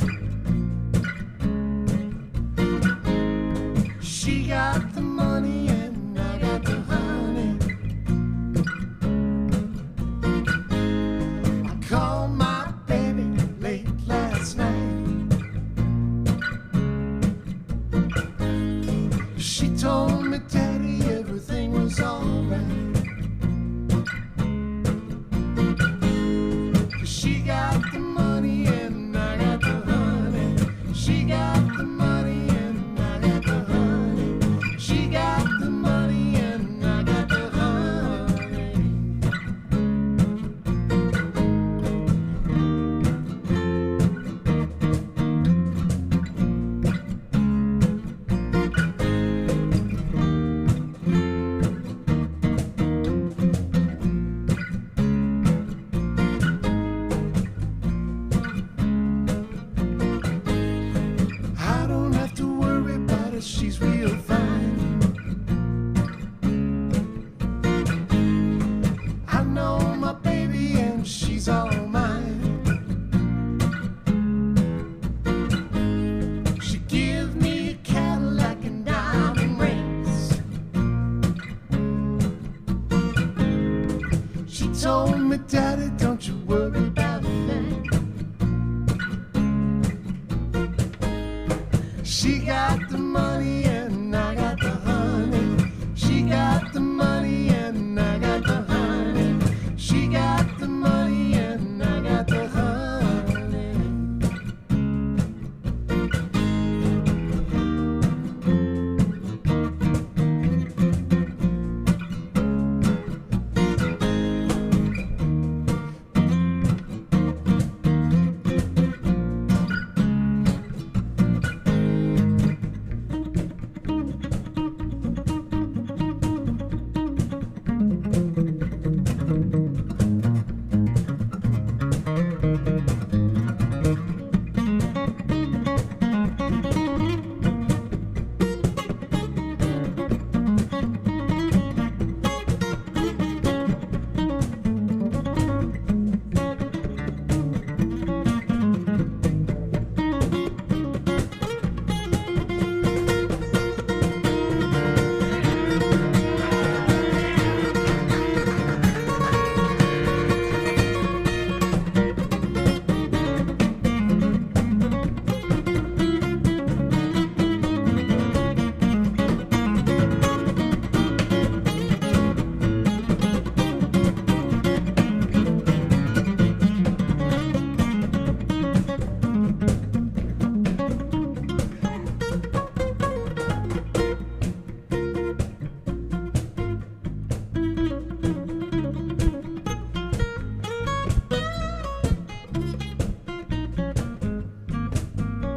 Speaker 2: She got the money and I got the honey. I called my baby late last night. She told me, Daddy, everything was alright. She got the money and I got the honey. She got the money and I got the honey. She got the money and I got the honey. I don't have to worry about it, she's real fine. I know my baby and she's all mine. She give me a Cadillac and diamond rings. She told me, Daddy, don't you worry about a thing. She got the money and I got the honey. She got the money and I got the honey. She got the money and I got the honey.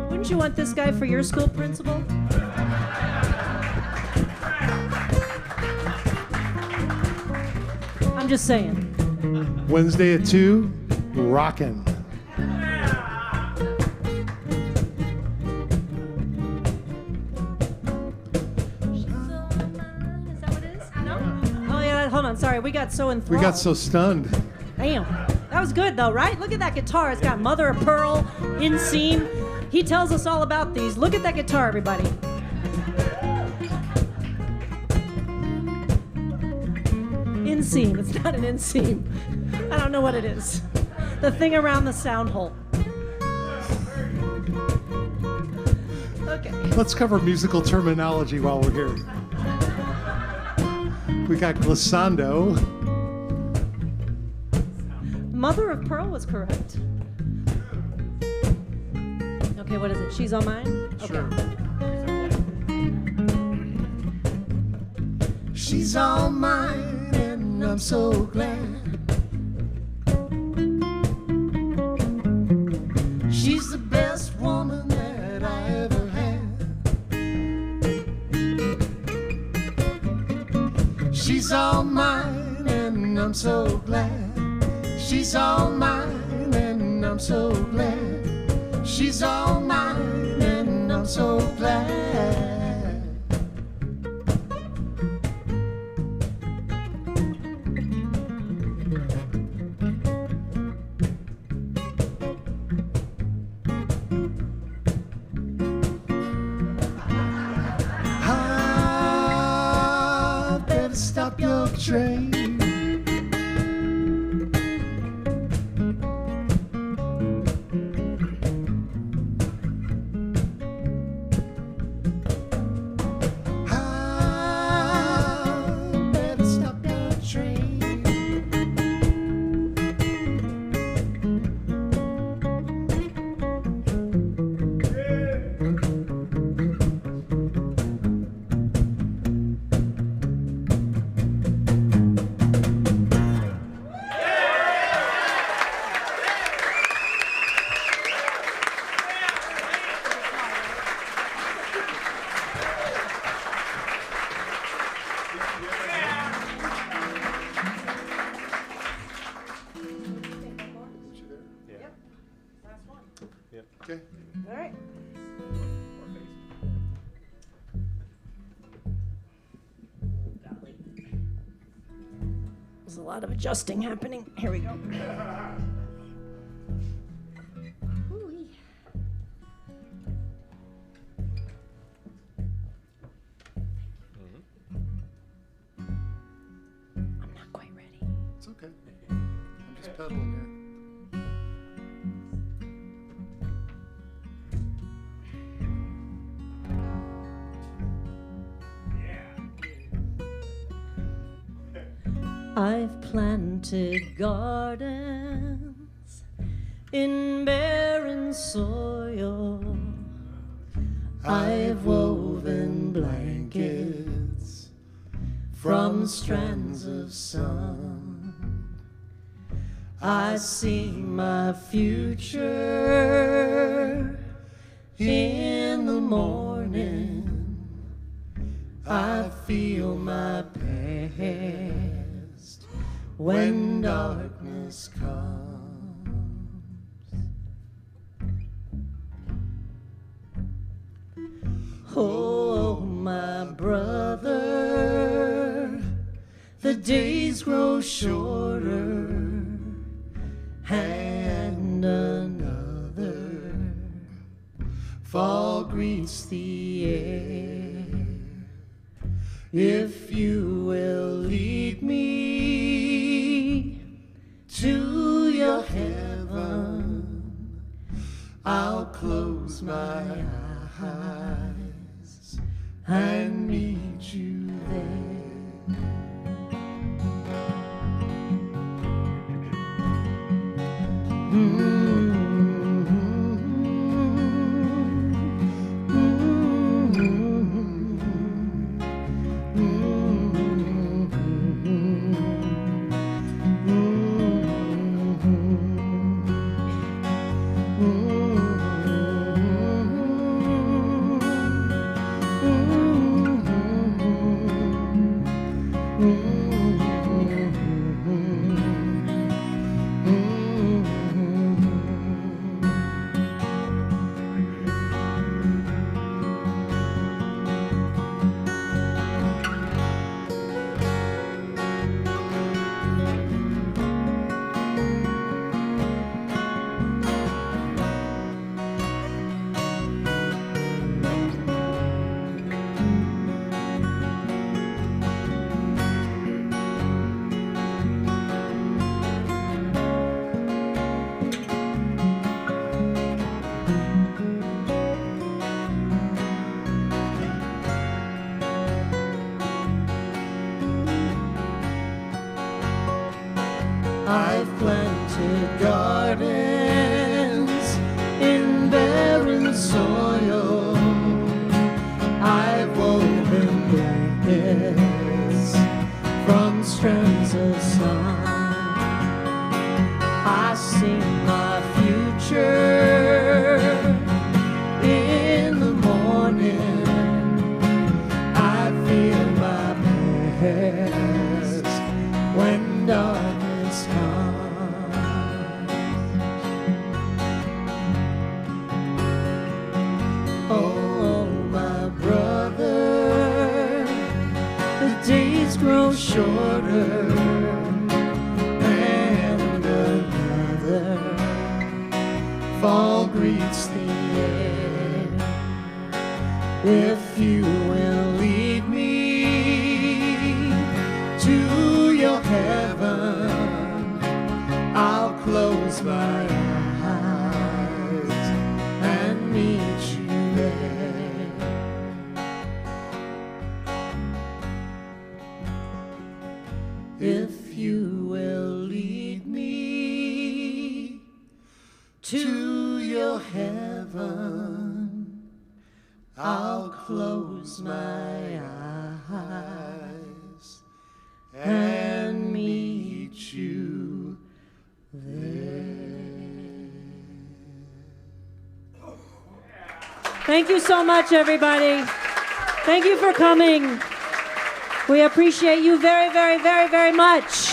Speaker 3: Wouldn't you want this guy for your school principal? I'm just saying.
Speaker 2: Wednesday at 2, rockin'.
Speaker 3: down. Sorry, we got so enthralled.
Speaker 2: We got so stunned.
Speaker 3: Damn. That was good, though, right? Look at that guitar. It's got mother of pearl, inseam. He tells us all about these. Look at that guitar, everybody. Inseam. It's not an inseam. I don't know what it is. The thing around the sound hole. Okay.
Speaker 2: Let's cover musical terminology while we're here. We got glissando.
Speaker 3: Mother of pearl was correct. Okay, what is it? She's on mine? Okay.
Speaker 2: Sure. She's all mine, and I'm so glad. She's the best woman that I ever had. She's all mine, and I'm so glad. She's all mine, and I'm so glad. She's all mine, and I'm so glad. I better stop your train. Okay.
Speaker 3: All right. There's a lot of adjusting happening. Here we go. Ooh-wee. I'm not quite ready.
Speaker 2: It's okay. I'm just pedaling here.
Speaker 3: I've planted gardens in barren soil. I've woven blankets from strands of sun. I see my future in the morning. I feel my past when darkness comes. Oh, my brother, the days grow shorter, and another fall greets the air. If you will lead me to your heaven, I'll close my eyes and meet you there.
Speaker 2: shorter, and another fall greets the air. If you will lead me to your heaven, I'll close my eyes and meet you there. If you will lead me to your heaven, I'll close my eyes and meet you there.
Speaker 3: Thank you so much, everybody. Thank you for coming. We appreciate you very, very, very, very much.